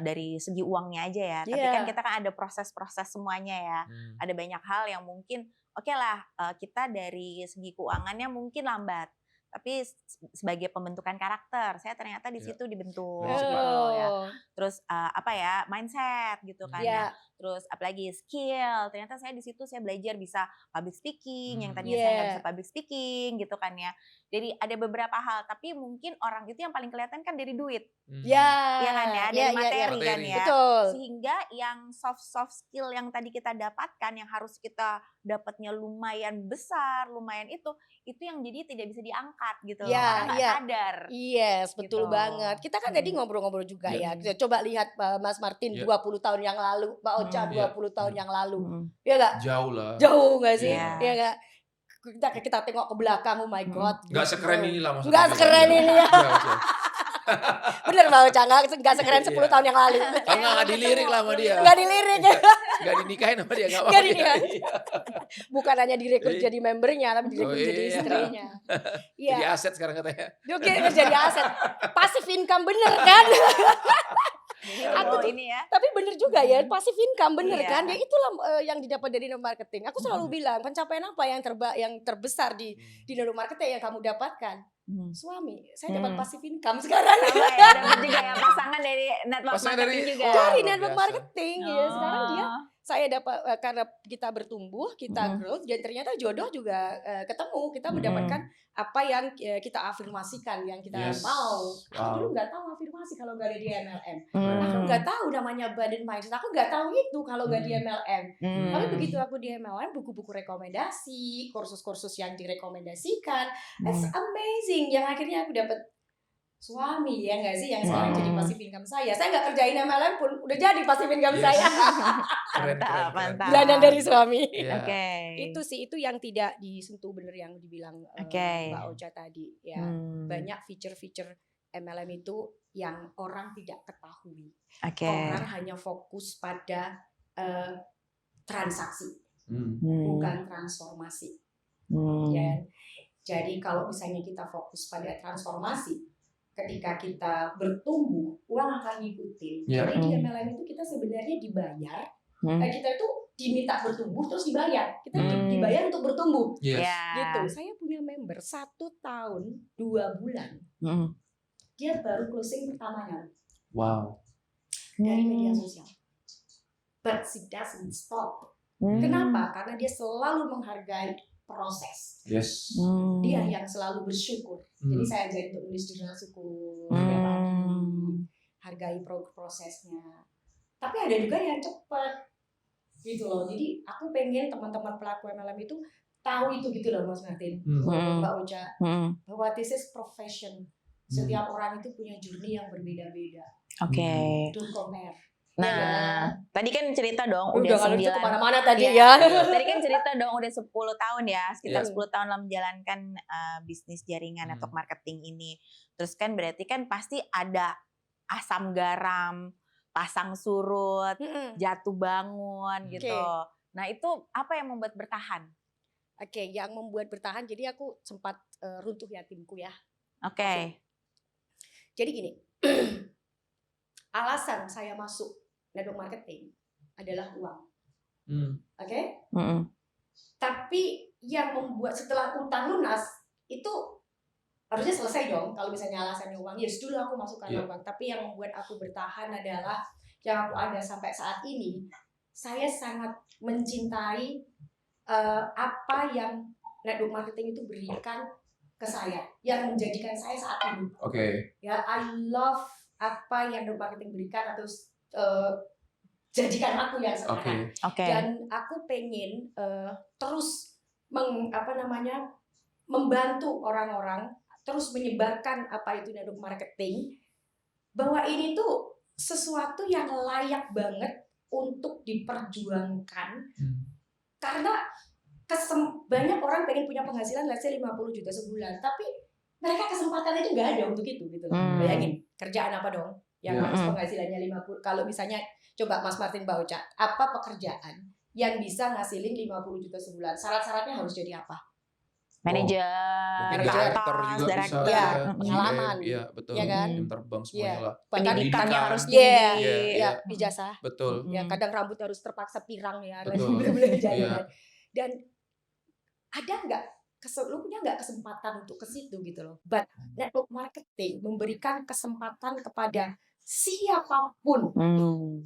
dari segi uangnya aja ya, tapi kan kita kan ada proses-proses semuanya ya. Ada banyak hal yang mungkin oke lah, kita dari segi keuangannya mungkin lambat, tapi sebagai pembentukan karakter saya ternyata di situ dibentuk gitu ya. Terus mindset gitu kan ya. Terus apalagi skill, ternyata saya di situ saya belajar bisa public speaking yang tadinya saya nggak bisa public speaking gitu kan ya. Jadi ada beberapa hal, tapi mungkin orang itu yang paling kelihatan kan dari duit. Iya kan ya, dari materi kan ya. Betul. Sehingga yang soft skill yang tadi kita dapatkan, yang harus kita dapatnya lumayan besar, lumayan itu yang jadi tidak bisa diangkat gitu loh, karena nggak sadar. Yes, betul gitu. banget. Kita kan tadi ngobrol-ngobrol juga ya. Coba lihat Mas Martin 20 tahun yang lalu, Mbak Ocha 20 tahun yang lalu. Iya nggak? Jauh lah. Jauh nggak sih? Iya nggak? Kita tengok ke belakang, oh my God. Nggak sekeren ini lah maksudnya. Nggak sekeren ini ya. Bener Mbak Ocha, nggak sekeren 10 tahun yang lalu. Nggak dilirik lah sama dia. Nggak dilirik. Nggak dinikahin sama dia, nggak Nggak mau. dinikahin. Bukan hanya direkrut jadi membernya, tapi direkrut jadi istrinya. Jadi aset sekarang katanya. Oke, jadi aset. Passive income bener kan? Aku tuh ini ya. Tapi bener juga ya, passive income bener kan? Ya itulah yang didapat dari network marketing. Aku selalu bilang, pencapaian apa yang terbesar di network marketing yang kamu dapatkan? Suami. Saya dapat passive income sekarang. Sama ya, dapat juga ya pasangan dari network marketing juga. Dari network marketing ya. Sekarang saya dapat karena kita bertumbuh, kita growth, dan ternyata jodoh juga ketemu. Kita mendapatkan apa yang kita afirmasikan, yang kita mau. Aku dulu nggak tahu afirmasi kalau nggak ada di MLM. Aku nggak tahu namanya abundant mindset. Aku nggak tahu itu kalau nggak di MLM. Tapi begitu aku di MLM, buku-buku rekomendasi, kursus-kursus yang direkomendasikan, it's amazing. Yang akhirnya aku dapat suami ya nggak sih yang sekarang jadi passive income saya. Saya nggak kerjain MLM pun udah jadi passive income saya. Mantap. Bulanan dari suami. Oke. Itu yang tidak disentuh, bener yang dibilang Mbak Ocha tadi ya. Banyak feature-feature MLM itu yang orang tidak ketahui. Orang hanya fokus pada transaksi, bukan transformasi. Ya. Jadi kalau misalnya kita fokus pada transformasi, ketika kita bertumbuh, uang akan ngikutin. Jadi di MLM itu kita sebenarnya dibayar, kita itu diminta bertumbuh terus dibayar. Kita dibayar untuk bertumbuh. Gitu. Saya punya member 1 tahun 2 bulan. Dia baru closing pertamanya. Wow. Dari media sosial. But she doesn't stop. Kenapa? Karena dia selalu menghargai proses. Dia yang selalu bersyukur. Jadi saya ajarin untuk nulis jurnal syukur tiap pagi, hargai prosesnya. Tapi ada juga yang cepat, gitu loh. Jadi aku pengen teman-teman pelaku MLM itu tahu itu gitu loh Mas Martin, Mbak Ocha, bahwa this is profession. Setiap orang itu punya journey yang berbeda-beda. Don't compare. Nah, tadi kan cerita dong udah 9 kemana-mana tadi ya. Tadi kan cerita dong udah 10 tahun ya, sekitar 10 tahun lah menjalankan bisnis jaringan network marketing ini. Terus kan berarti kan pasti ada asam garam, pasang surut, jatuh bangun gitu. Nah, itu apa yang membuat bertahan? Yang membuat bertahan, jadi aku sempat runtuh ya timku ya. Jadi gini, alasan saya masuk network marketing adalah uang. Tapi yang membuat setelah utang lunas itu harusnya selesai dong. Kalau misalnya alasannya uang, yes dulu aku masuk karena uang. Tapi yang membuat aku bertahan adalah yang aku ada sampai saat ini. Saya sangat mencintai apa yang network marketing itu berikan ke saya, yang menjadikan saya saat ini. Ya, I love apa yang network marketing berikan atau jadikan aku yang sekarang. Dan aku pengen terus membantu orang-orang, terus menyebarkan apa itu network marketing bahwa ini tuh sesuatu yang layak banget untuk diperjuangkan karena banyak orang pengen punya penghasilan let's say 50 juta sebulan, tapi mereka kesempatannya itu nggak ada untuk itu gitu loh. Bayangin kerjaan apa dong yang harus penghasilannya 50. Kalau misalnya coba Mas Martin baca apa pekerjaan yang bisa ngasilin 50 juta sebulan, syarat-syaratnya harus jadi apa? Manajer, Mungkin director juga bisa director, ya, ya, pengalaman, GM, iya betul, ya kan? jam terbang semuanya lah. pendidikan yang harus Iya, tinggi. ya, ijazah. Betul. Ya kadang rambut harus terpaksa pirang ya, Betul. Iya. Dan ada nggak lu punya nggak kesempatan untuk ke situ gitu loh. But network marketing memberikan kesempatan kepada siapapun,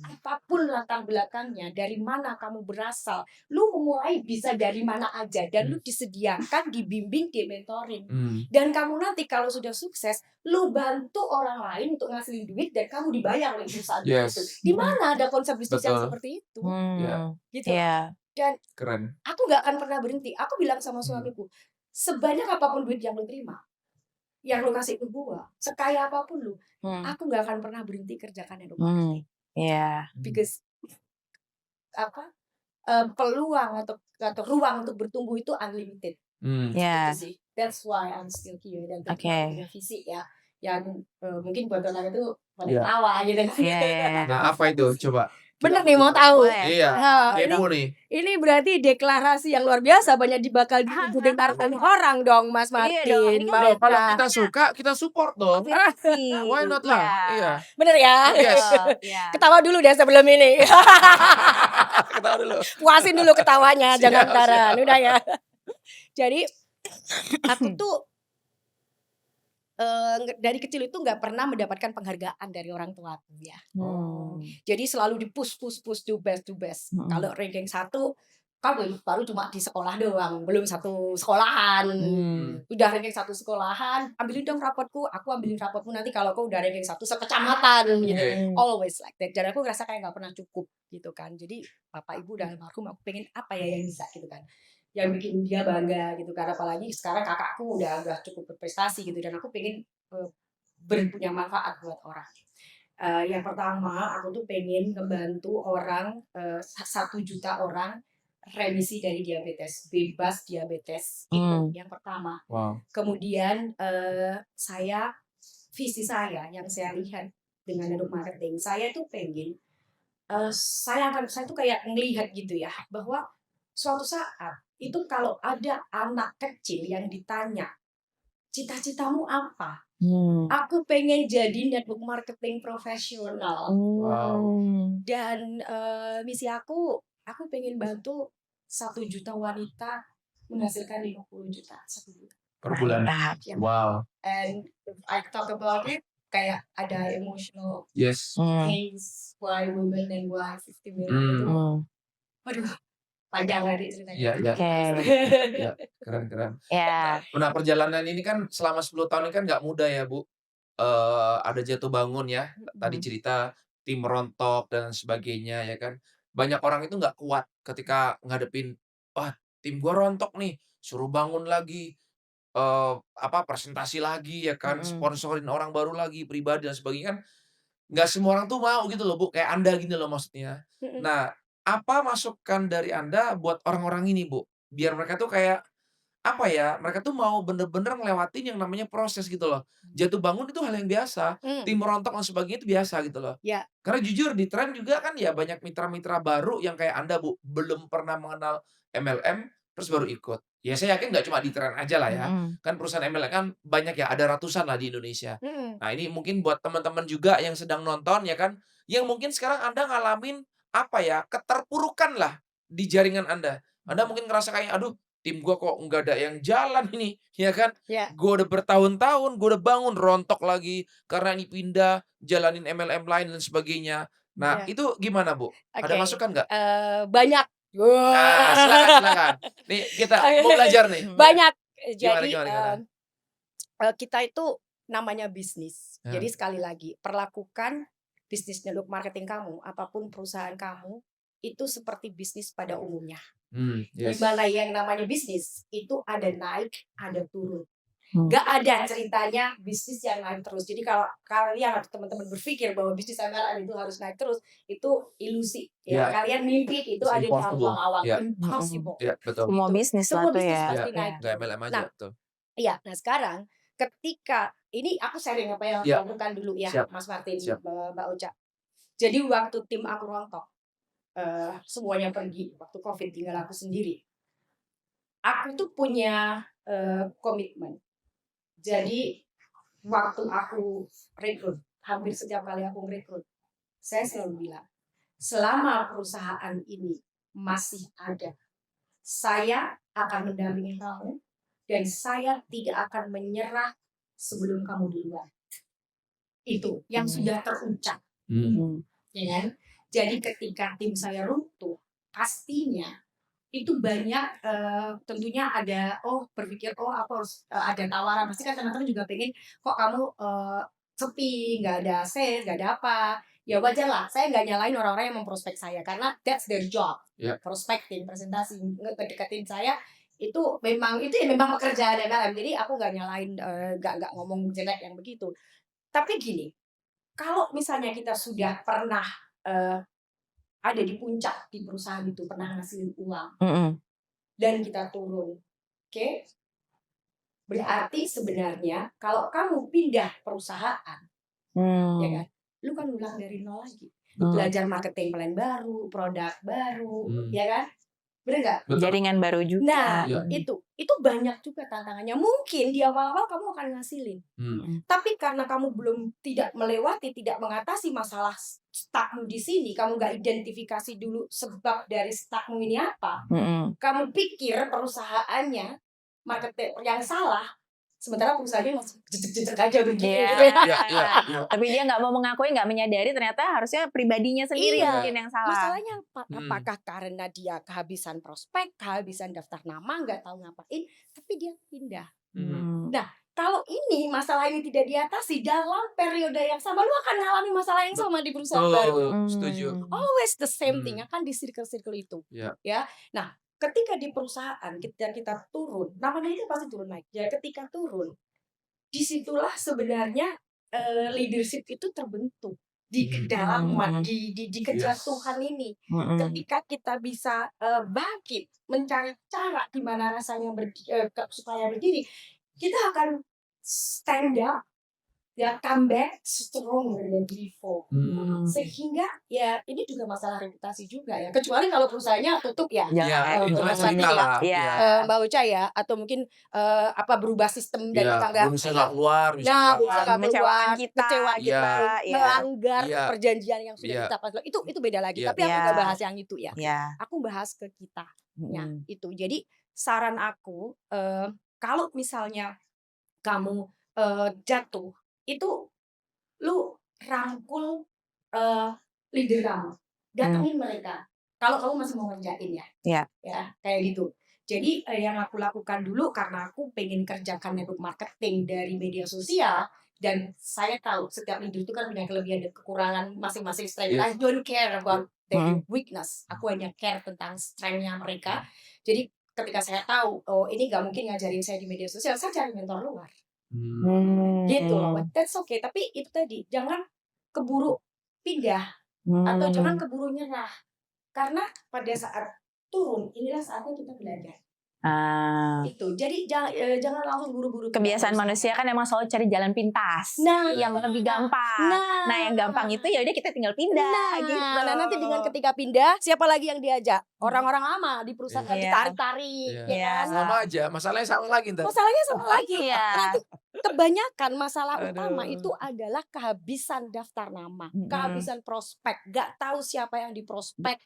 apapun latar belakangnya, dari mana kamu berasal, lu mulai bisa dari mana aja, dan lu disediakan, dibimbing, dimentoring. Dan kamu nanti kalau sudah sukses, lu bantu orang lain untuk ngasilin duit dan kamu dibayar oleh perusahaan itu. Di mana ada konsep bisnis yang seperti itu? Gitu. Dan keren. Aku nggak akan pernah berhenti. Aku bilang sama suamiku, sebanyak apapun duit yang lu terima, yang lu kasih ke gua, sekaya apapun lu, aku nggak akan pernah berhenti kerjakan itu. Because peluang atau ruang untuk bertumbuh itu unlimited. Gitu sih. That's why I'm still here. Dan punya visi ya, yang mungkin buat orang itu paling tawa gitu. Nah apa itu coba? Bener nih mau tahu. Iya. Ini berarti deklarasi yang luar biasa, banyak bakal didengarkan orang dong Mas Martin. Kalau kita suka, kita support dong. Why not lah? Iya. Bener ya? Yes. Ketawa dulu deh sebelum ini. Ketawa dulu. Puasin dulu ketawanya, jangan taran. Udah ya. Jadi aku tuh dari kecil itu nggak pernah mendapatkan penghargaan dari orang tua aku ya. Jadi selalu push do best. Kalau ranking 1 kan baru cuma di sekolah doang, belum satu sekolahan. Udah ranking 1 sekolahan, ambilin dong rapotku, aku ambilin rapotmu nanti kalau aku udah ranking 1 sekecamatan gitu. Always like that. Dan aku ngerasa kayak nggak pernah cukup gitu kan. Jadi bapak ibu udah almarhum, aku pengen apa ya yang bisa gitu kan, yang bikin dia bangga gitu kan. Apalagi sekarang kakakku udah cukup berprestasi gitu, dan aku pengen berpunya manfaat buat orang. Yang pertama aku tuh pengen ngebantu orang 1 juta orang remisi dari diabetes, bebas diabetes. Itu yang pertama. Kemudian visi saya yang saya lihat dengan network marketing, saya tuh pengen saya tuh kayak ngelihat gitu ya, bahwa suatu saat itu kalau ada anak kecil yang ditanya cita-citamu apa, aku pengen jadi network marketing profesional. Dan misi aku pengen bantu 1 juta wanita menghasilkan 50 juta per bulan. Wow. And if I talk about it, kayak ada emotional case, why women and why 50 million itu. Waduh, panjang dari ceritanya. Iya, keren. Nah, perjalanan ini kan selama 10 tahun ini kan nggak mudah ya, Bu. Ada jatuh bangun ya, tadi cerita tim rontok dan sebagainya ya kan. Banyak orang itu nggak kuat ketika ngadepin, wah tim gua rontok nih, suruh bangun lagi, presentasi lagi ya kan, sponsorin orang baru lagi, pribadi dan sebagainya kan. Nggak semua orang tuh mau gitu loh, Bu, kayak Anda gini loh maksudnya. Nah, apa masukan dari Anda buat orang-orang ini, Bu? Biar mereka tuh kayak, apa ya, mereka tuh mau bener-bener ngelewatin yang namanya proses gitu loh. Jatuh bangun itu hal yang biasa, tim rontok dan sebagainya itu biasa gitu loh. Karena jujur di tren juga kan ya banyak mitra-mitra baru yang kayak Anda, Bu, belum pernah mengenal MLM, terus baru ikut. Ya saya yakin nggak cuma di tren aja lah ya. Kan perusahaan MLM kan banyak ya, ada ratusan lah di Indonesia. Nah ini mungkin buat teman-teman juga yang sedang nonton ya kan, yang mungkin sekarang Anda ngalamin, apa ya, keterpurukan lah di jaringan Anda. Anda mungkin ngerasa kayak, aduh tim gua kok nggak ada yang jalan ini, ya kan? Gua udah bertahun-tahun, gua udah bangun, rontok lagi, karena ini pindah, jalanin MLM lain dan sebagainya. Nah itu gimana, Bu? Ada masukan nggak? Banyak. Nah, silakan. Nih kita mau belajar nih. Banyak. Jadi Gimana? kita itu namanya bisnis. Jadi sekali lagi, perlakukan bisnis network marketing kamu, apapun perusahaan kamu, itu seperti bisnis pada umumnya. Di mana yang namanya bisnis itu ada naik, ada turun. Gak ada ceritanya bisnis yang naik terus. Jadi kalau kalian atau teman-teman berpikir bahwa bisnis MLM itu harus naik terus, itu ilusi. Ya, kalian mimpi itu It's ada di impossible. awal-awal. Ya. Impossible. Ya, betul. Semua Itu. bisnis Semua lah tuh bisnis ya. pasti naik. Nggak MLM aja, Nah, betul. iya. Nah sekarang ketika ini aku sharing apa yang aku lakukan dulu ya, Siap. Mas Martin, Siap. Mbak Ocha. Jadi waktu tim aku rontok, semuanya pergi. Waktu COVID tinggal aku sendiri. Aku tuh punya komitmen. Jadi waktu aku rekrut, hampir setiap kali aku rekrut, saya selalu bilang, selama perusahaan ini masih ada, saya akan mendampingi kamu dan saya tidak akan menyerah sebelum kamu duluan. Itu yang sudah terucap, ya kan? Jadi ketika tim saya runtuh, pastinya itu banyak tentunya ada berpikir aku harus ada tawaran, pasti kan teman-teman juga pengen kok kamu sepi, nggak ada sales, nggak ada apa. Ya wajar lah, saya nggak nyalain orang-orang yang memprospek saya karena that's their job. Prospecting, presentasi, ngedeketin saya itu memang pekerjaan MLM. Jadi aku nggak nyalain, nggak ngomong jelek yang begitu. Tapi gini, kalau misalnya kita sudah pernah ada di puncak di perusahaan itu, pernah ngasilin uang dan kita turun, oke? Berarti sebenarnya kalau kamu pindah perusahaan, ya kan, lu kan ulang dari nol lagi, belajar marketing plan baru, produk baru, ya kan, bener nggak? Jaringan baru juga. Nah itu banyak juga tantangannya. Mungkin di awal-awal kamu akan ngasilin, tapi karena kamu belum tidak melewati, tidak mengatasi masalah stuckmu di sini, kamu nggak identifikasi dulu sebab dari stuckmu ini apa, kamu pikir perusahaannya marketing yang salah, sementara perusahaannya masih jejak aja begitu. Tapi dia nggak mau mengakui, nggak menyadari ternyata harusnya pribadinya sendiri mungkin yang salah. Masalahnya apakah karena dia kehabisan prospek, kehabisan daftar nama, nggak tahu ngapain, tapi dia pindah. Nah, kalau ini masalah ini tidak diatasi dalam periode yang sama, lu akan mengalami masalah yang sama di perusahaan baru. Setuju. Always the same thing, akan di circle-circle itu. Ya. Nah, ketika di perusahaan kita turun, namanya itu pasti turun naik. Ya, ketika turun, disitulah sebenarnya leadership itu terbentuk di kedalaman, di kejatuhan ini. Ketika kita bisa bangkit, mencari cara gimana rasanya supaya berdiri, kita akan stand up, ya, come back stronger than before. Sehingga ya ini juga masalah reputasi juga ya. Kecuali kalau perusahaannya tutup ya. Itu cerita lah. Mbak Uca ya, atau mungkin berubah sistem dan kita nggak bisa nggak keluar, mengecewakan kita, melanggar perjanjian yang sudah kita pasang. Itu beda lagi. Tapi aku nggak bahas yang itu ya. Aku bahas ke kita. Itu. Jadi saran aku, kalau misalnya kamu jatuh, itu lu rangkul leader kamu, datangin mereka. Kalau kamu masih mau ngerjain ya, kayak gitu. Jadi yang aku lakukan dulu, karena aku pengen kerjakan network marketing dari media sosial, dan saya tahu setiap leader itu kan punya kelebihan dan kekurangan masing-masing strength. I don't care about their weakness. Aku hanya care tentang strength-nya mereka. Jadi ketika saya tahu, ini gak mungkin ngajarin saya di media sosial, saya cari mentor luar. Gitu loh, that's okay. Tapi itu tadi, jangan keburu pindah atau jangan keburu nyerah, karena pada saat turun inilah saatnya kita belajar. Itu jadi jangan langsung buru-buru. Kebiasaan manusia kan emang selalu cari jalan pintas, yang lebih gampang. Nah yang gampang itu ya udah kita tinggal pindah gitu. Nah nanti dengan ketika pindah, siapa lagi yang diajak? Orang-orang lama di perusahaan ditarik-tarik, ya kan? Sama aja, masalahnya sama lagi ntar. Masalahnya sama lagi ya. Nanti kebanyakan masalah utama itu adalah kehabisan daftar nama, kehabisan prospek, nggak tahu siapa yang diprospek,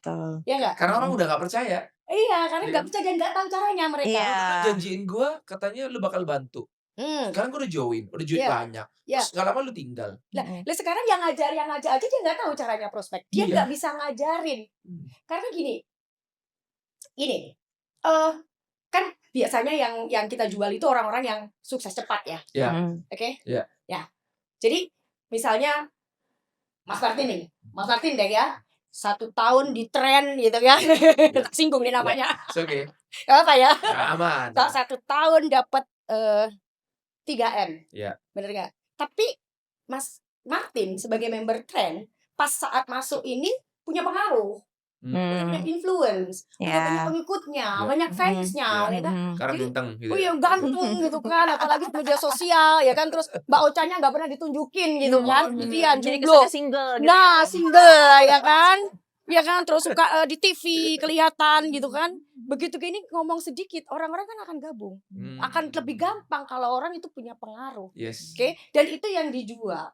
ya nggak? Karena orang udah nggak percaya. Iya, karena nggak percaya dan nggak tahu caranya mereka. Janjiin gue, katanya lu bakal bantu. Sekarang gue udah join, udah duit banyak. Terus gak lama lu tinggal. Lah sekarang yang ngajar aja dia nggak tahu caranya prospek. Dia nggak bisa ngajarin. Karena gini, kan biasanya yang kita jual itu orang-orang yang sukses cepat ya. Oke? Ya. Jadi misalnya Mas Martin deh ya. 1 tahun di tren gitu ya. Tak singgung nih namanya. Oke. Gak apa ya? Aman. 1 tahun dapat 3M. Iya. Bener nggak? Tapi Mas Martin sebagai member Trend pas saat masuk ini punya pengaruh, punya banyak influence, punya banyak pengikutnya, banyak fansnya, ya kan? Karena Jadi, ganteng gitu. oh iya ganteng gitu kan, apalagi di media sosial ya kan, terus Mbak Ochanya nggak pernah ditunjukin gitu kan, dia Jadi jomblo, kesannya single gitu. nah single ya kan, ya kan, terus suka di TV kelihatan gitu kan, begitu gini ngomong sedikit orang-orang kan akan gabung, akan lebih gampang kalau orang itu punya pengaruh, Yes. oke? Dan itu yang dijual,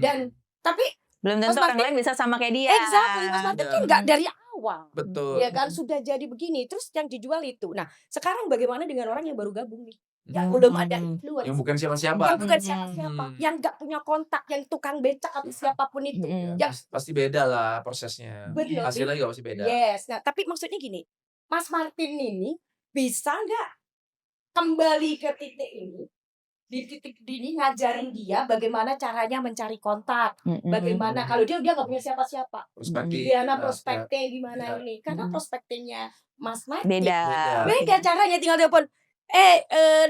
dan tapi belum tentu Mas orang lain bisa sama kayak dia. exactly, Mas Martin kan nggak dari awal. Betul. Ya kan sudah jadi begini, terus yang dijual itu. Nah, sekarang bagaimana dengan orang yang baru gabung nih? Yang belum ada influence. Yang bukan siapa-siapa. Yang bukan siapa-siapa, yang nggak punya kontak, yang tukang becak atau siapapun itu. Ya, pasti beda lah prosesnya. Betul. Hasilnya juga pasti beda. Yes. Nah, tapi maksudnya gini, Mas Martin ini bisa nggak kembali ke titik ini? Di titik ini ngajarin dia bagaimana caranya mencari kontak, bagaimana kalau dia nggak punya siapa-siapa, gimana prospeknya gimana ini, karena prospeknya Mas Martin beda caranya, tinggal telepon,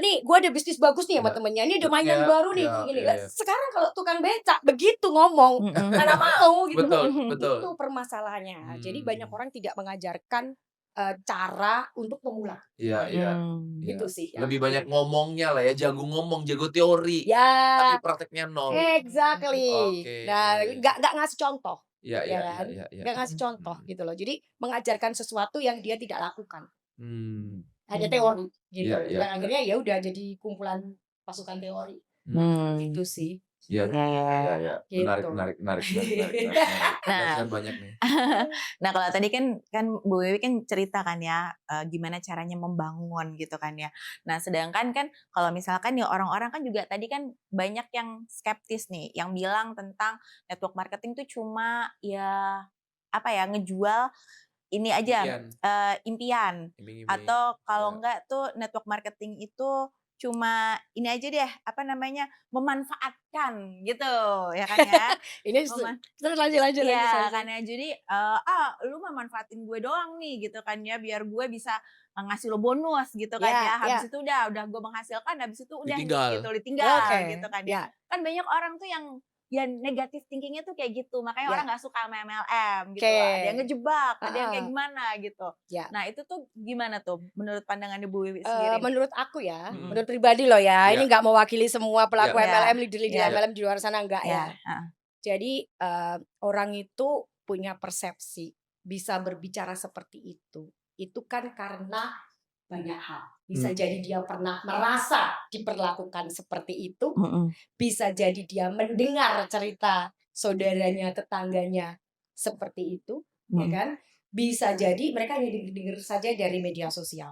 nih gue ada bisnis bagus nih sama temennya, ini ada mainan baru nih, gini. Sekarang kalau tukang becak begitu ngomong, mana mau gitu, betul. itu permasalahannya. Jadi banyak orang tidak mengajarkan cara untuk pemula. Iya. Gitu sih. Lebih banyak ngomongnya lah ya, jago ngomong, jago teori. Ya. Tapi prakteknya nol. Exactly. Nah, nggak ngasih contoh. Iya. Nggak ngasih contoh gitu loh. Jadi mengajarkan sesuatu yang dia tidak lakukan. Hanya teori gitu. Dan akhirnya ya udah jadi kumpulan pasukan teori. Gitu sih. Iya. Gitu. Menarik. Nah, banyak nih. Nah, kalau tadi kan Bu Wiwi kan cerita kan ya gimana caranya membangun gitu kan ya. Nah, sedangkan kan kalau misalkan ya orang-orang kan juga tadi kan banyak yang skeptis nih, yang bilang tentang network marketing tuh cuma ya apa ya, ngejual ini aja impian. Atau kalau enggak tuh network marketing itu cuma ini aja deh, apa namanya, memanfaatkan gitu ya kan ya. Ini terus lanjut ya kan ya, jadi lu memanfaatin gue doang nih gitu kan ya, biar gue bisa ngasih lo bonus gitu kan ya. Habis itu udah gue menghasilkan, habis itu udah ditinggal gitu kan ya. Kan banyak orang tuh yang ya negatif thinkingnya tuh kayak gitu, makanya orang nggak suka sama MLM gitu. Ada yang ngejebak, ada yang kayak gimana gitu. Nah itu tuh gimana tuh menurut pandangannya Bu Wiwi sendiri? Menurut aku ya, menurut pribadi loh ya, ini nggak mewakili semua pelaku MLM, leader MLM di luar sana, enggak ya. Jadi orang itu punya persepsi, bisa berbicara seperti itu kan karena banyak hal. Bisa jadi dia pernah merasa diperlakukan seperti itu, bisa jadi dia mendengar cerita saudaranya, tetangganya seperti itu, ya kan? Bisa jadi mereka hanya dengar saja dari media sosial.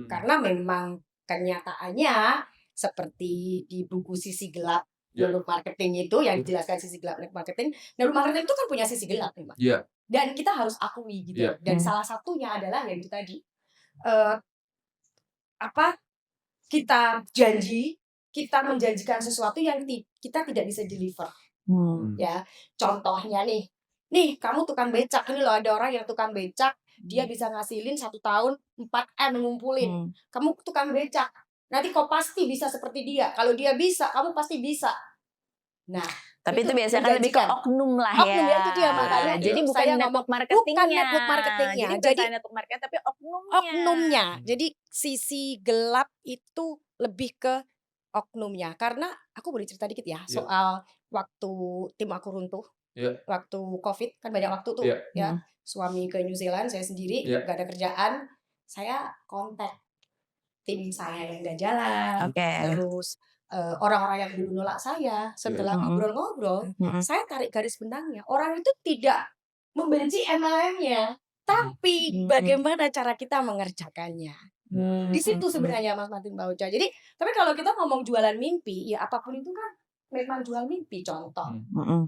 Karena memang kenyataannya seperti di buku Sisi Gelap network marketing itu yang dijelaskan sisi gelap network marketing. Network marketing itu kan punya sisi gelap memang. Dan kita harus akui gitu. Dan salah satunya adalah yang itu tadi. Kita menjanjikan sesuatu yang kita tidak bisa deliver. Ya, contohnya nih kamu tukang becak, ini loh ada orang yang tukang becak, dia bisa ngasilin 1 tahun 4M ngumpulin. Kamu tukang becak, nanti kau pasti bisa seperti dia. Kalau dia bisa, kamu pasti bisa. Nah, tapi itu biasanya kan lebih ke oknum lah ya. Oknum ya, itu dia makanya. Jadi bukan network marketingnya. Bukan network marketingnya. Jadi network marketing tapi oknumnya. Oknumnya. Jadi sisi gelap itu lebih ke oknumnya. Karena aku boleh cerita dikit ya soal waktu tim aku runtuh. Waktu COVID kan banyak waktu tuh ya. Suami ke New Zealand, saya sendiri gak ada kerjaan. Saya kontak tim saya yang gak jalan. Terus orang-orang yang dulu nolak saya, setelah ngobrol-ngobrol, saya tarik garis benangnya. Orang itu tidak membenci MLM-nya, tapi bagaimana cara kita mengerjakannya. Di situ sebenarnya Mas Martin Bauca. Jadi, tapi kalau kita ngomong jualan mimpi, ya apapun itu kan memang jual mimpi. Contoh,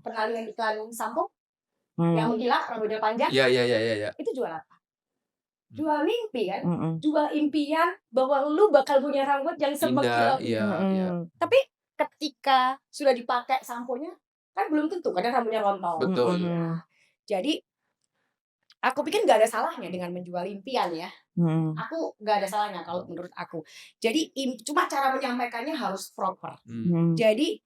pernah lihat iklan sampo yang menghilang rambutnya panjang? Iya. Itu jual apa? Jual mimpi kan, jual impian bahwa lu bakal punya rambut yang semengkilap. Tapi ketika sudah dipakai samponya, kan belum tentu kadang rambutnya rontok. Betul. Jadi Aku pikir nggak ada salahnya dengan menjual impian ya. Aku nggak ada salahnya kalau menurut aku. Jadi cuma cara menyampaikannya harus proper. Jadi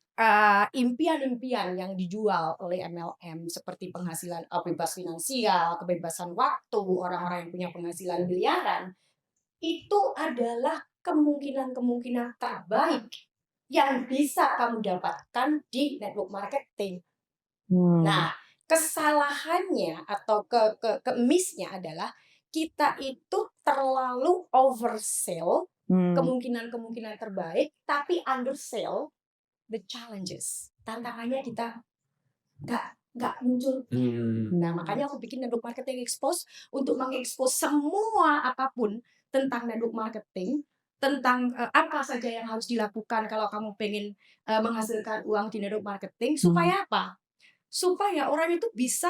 impian-impian yang dijual oleh MLM seperti penghasilan bebas finansial, kebebasan waktu, orang-orang yang punya penghasilan miliaran, itu adalah kemungkinan-kemungkinan terbaik yang bisa kamu dapatkan di network marketing. Nah, kesalahannya atau ke miss-nya adalah kita itu terlalu oversell kemungkinan-kemungkinan terbaik, tapi undersell the challenges. Tantangannya kita nggak muncul. Nah, makanya aku bikin network marketing expose untuk mengekspos semua apapun tentang network marketing, tentang apa saja yang harus dilakukan kalau kamu pengen menghasilkan uang di network marketing, supaya apa? Supaya orang itu bisa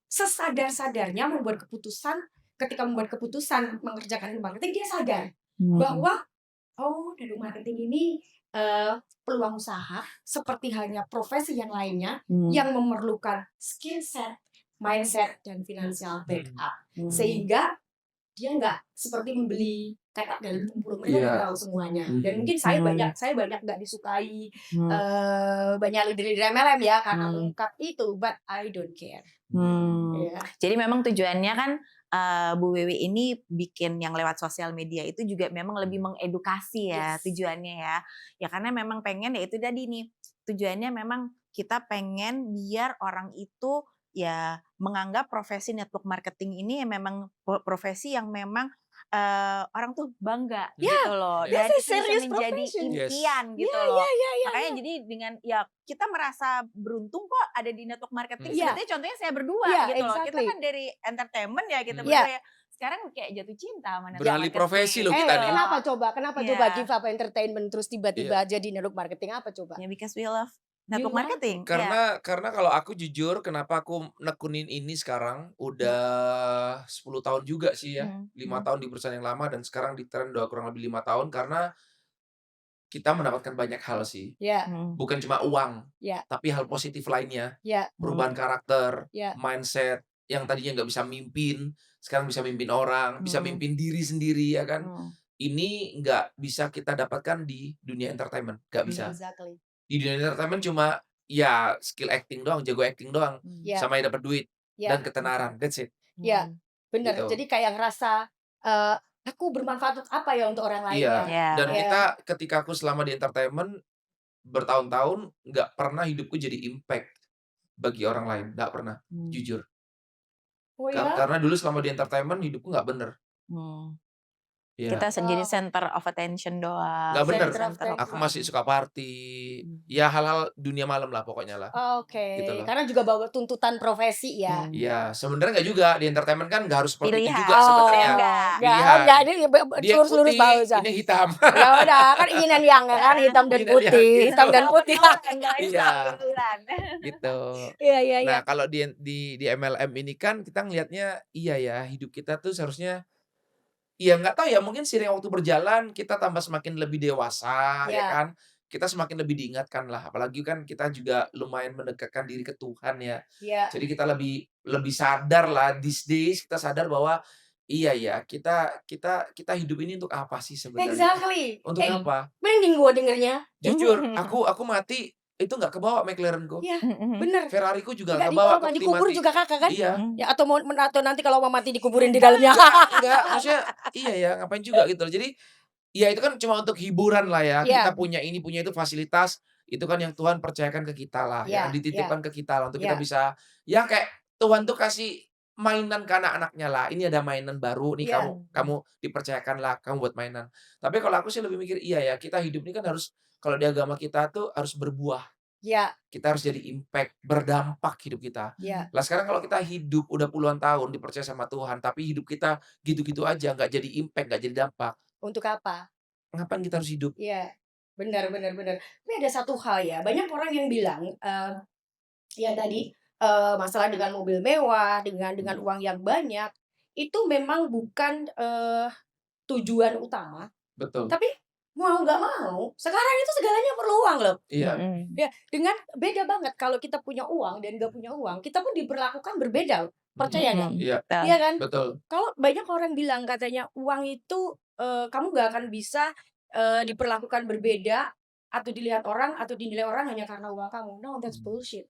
sesadar-sadarnya membuat keputusan. Ketika membuat keputusan mengerjakan network marketing, dia sadar bahwa network marketing ini peluang usaha seperti halnya profesi yang lainnya yang memerlukan skill set, mindset, dan financial backup. Sehingga dia nggak seperti membeli kayak dalam lumpur, mereka tahu semuanya. Dan mungkin saya banyak nggak disukai banyak leader MLM ya karena mengungkap itu, but I don't care. Jadi memang tujuannya kan Bu Wiwi ini bikin yang lewat sosial media itu juga memang lebih mengedukasi ya. Yes. Tujuannya ya karena memang pengen ya itu tadi nih, tujuannya memang kita pengen biar orang itu ya menganggap profesi network marketing ini ya memang profesi yang memang orang tuh bangga gitu loh, dan itu bisa menjadi impian gitu loh. Makanya jadi dengan ya kita merasa beruntung kok ada di network marketing. Seperti contohnya saya berdua gitu loh. Kita kan dari entertainment ya kita berdua ya. Sekarang kayak jatuh cinta sama network beralih profesi loh kita nih. Kenapa coba give up entertainment terus tiba-tiba jadi network marketing, apa coba? Ya because we love network marketing. Karena kalau aku jujur kenapa aku nekunin ini sekarang udah 10 tahun juga sih ya. 5 tahun di perusahaan yang lama dan sekarang di tren udah kurang lebih 5 tahun karena kita mendapatkan banyak hal sih. Bukan cuma uang, tapi hal positif lainnya. Perubahan karakter, mindset, yang tadinya nggak bisa mimpin, sekarang bisa mimpin orang, bisa mimpin diri sendiri ya kan. Ini nggak bisa kita dapatkan di dunia entertainment, nggak bisa. Exactly. Di dunia entertainment cuma ya skill acting doang, jago acting doang, sama yang dapat duit dan ketenaran, that's it. Bener. Gitu. Jadi kayak ngerasa aku bermanfaat untuk apa ya untuk orang lain. Dan kita ketika aku selama di entertainment bertahun-tahun nggak pernah hidupku jadi impact bagi orang lain, nggak pernah, jujur. Karena dulu selama di entertainment hidupku nggak bener. Kita jadi center of attention doang. Nggak bener, aku masih suka party, ya hal-hal dunia malam lah pokoknya lah. Oke, gitu karena juga bawa tuntutan profesi ya. Iya, sebenarnya nggak juga, di entertainment kan nggak harus seperti itu juga sebenarnya. Enggak, ini lurus bawah aja. Ini hitam. Ya udah, kan yin yang kan hitam dan putih, hitam dan putih. Iya, gitu. Iya. Nah kalau di MLM ini kan kita ngelihatnya iya ya, hidup kita tuh seharusnya iya nggak tahu ya, mungkin seiring waktu berjalan kita tambah semakin lebih dewasa ya kan, kita semakin lebih diingatkan lah, apalagi kan kita juga lumayan mendekatkan diri ke Tuhan ya. Jadi kita lebih sadar lah, these days kita sadar bahwa iya ya, kita hidup ini untuk apa sih sebenarnya? Exactly. Untuk apa? Mending gua dengernya. Jujur, aku mati itu nggak kebawa McLarenku. Iya, bener. Ferrariku juga nggak kebawa ke dikubur mati. juga kakak kan? Iya. Ya atau nanti kalau mau mati dikuburin di dalamnya. Enggak, maksudnya iya ya, ngapain juga gitu. Jadi ya itu kan cuma untuk hiburan lah ya. Kita punya ini, punya itu fasilitas, itu kan yang Tuhan percayakan ke kita lah, ya dititipkan ke kita lah untuk kita bisa ya kayak Tuhan tuh kasih mainan ke anak-anaknya lah. Ini ada mainan baru nih, kamu dipercayakan lah, kamu buat mainan. Tapi kalau aku sih lebih mikir iya ya, kita hidup ini kan harus, kalau di agama kita tuh harus berbuah. Kita harus jadi impact, berdampak hidup kita. Lah sekarang kalau kita hidup udah puluhan tahun dipercaya sama Tuhan, tapi hidup kita gitu-gitu aja, nggak jadi impact, nggak jadi dampak. Untuk apa? Ngapain kita harus hidup? Iya, benar. Tapi ada satu hal ya, banyak orang yang bilang, ya tadi masalah dengan mobil mewah, dengan uang yang banyak, itu memang bukan tujuan utama. Betul. Tapi mau nggak mau, sekarang itu segalanya perlu uang loh. Iya. Ya, dengan beda banget kalau kita punya uang dan nggak punya uang, kita pun diperlakukan berbeda. Percaya nggak? Iya, Iya kan? betul. Kalau banyak orang bilang katanya uang itu kamu nggak akan bisa diperlakukan berbeda atau dilihat orang atau dinilai orang hanya karena uang kamu. No, that's bullshit.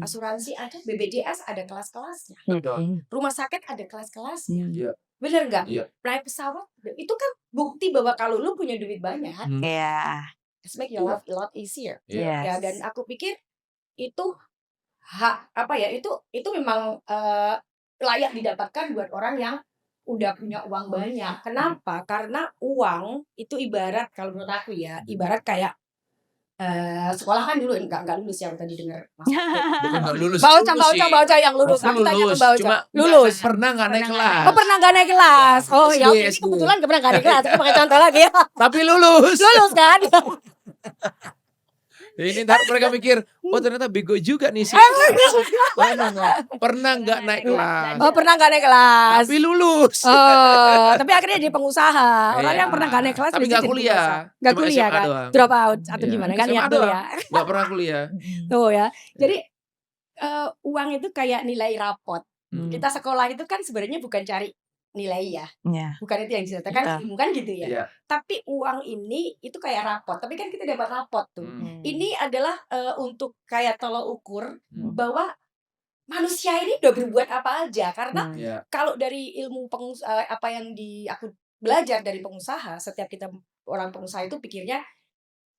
Asuransi ada, BPJS ada kelas-kelasnya. Betul. Rumah sakit ada kelas-kelasnya. Iya. Bener nggak? Iya. Naik pesawat itu kan bukti bahwa kalau lu punya duit banyak, Iya. it's make your life a lot easier. Iya. Ya, dan aku pikir itu itu memang layak didapatkan buat orang yang udah punya uang banyak. Kenapa? Karena uang itu ibarat, kalau menurut aku ya, ibarat kayak sekolah kan dulu enggak lulus yang tadi dengar Mas. Bukan nggak lulus. Bauca yang lulus. Aku tanya ke Bauca. Cuma Lulus. pernah nggak naik kelas. Oh, pernah nggak naik kelas. Oh ya, SD, ini SD. kebetulan pernah nggak naik kelas. Aku pakai contoh lagi ya. Tapi lulus. Lulus kan? Ini ntar mereka mikir, oh ternyata bego juga nih sih. Pernah nggak naik kelas. Oh, pernah nggak naik kelas. Tapi lulus. Oh, tapi akhirnya jadi pengusaha. Orang Iya. yang pernah nggak naik kelas Tapi nggak jadi kuliah. pengusaha. Nggak Cuma kuliah SMA kan? doang. Drop out atau Iya. gimana kan? SMA Niat doang. kuliah. Nggak pernah kuliah. Tuh ya. Jadi uang itu kayak nilai rapot. Kita sekolah itu kan sebenarnya bukan cari nilai ya. Bukan itu yang diceritakan, bukan gitu ya. Iya. Tapi uang ini itu kayak rapot. Tapi kan kita dapat rapot tuh. Ini adalah untuk kayak tolok ukur bahwa manusia ini udah berbuat apa aja. Karena Iya. kalau dari ilmu apa yang aku belajar dari pengusaha, setiap kita orang pengusaha itu pikirnya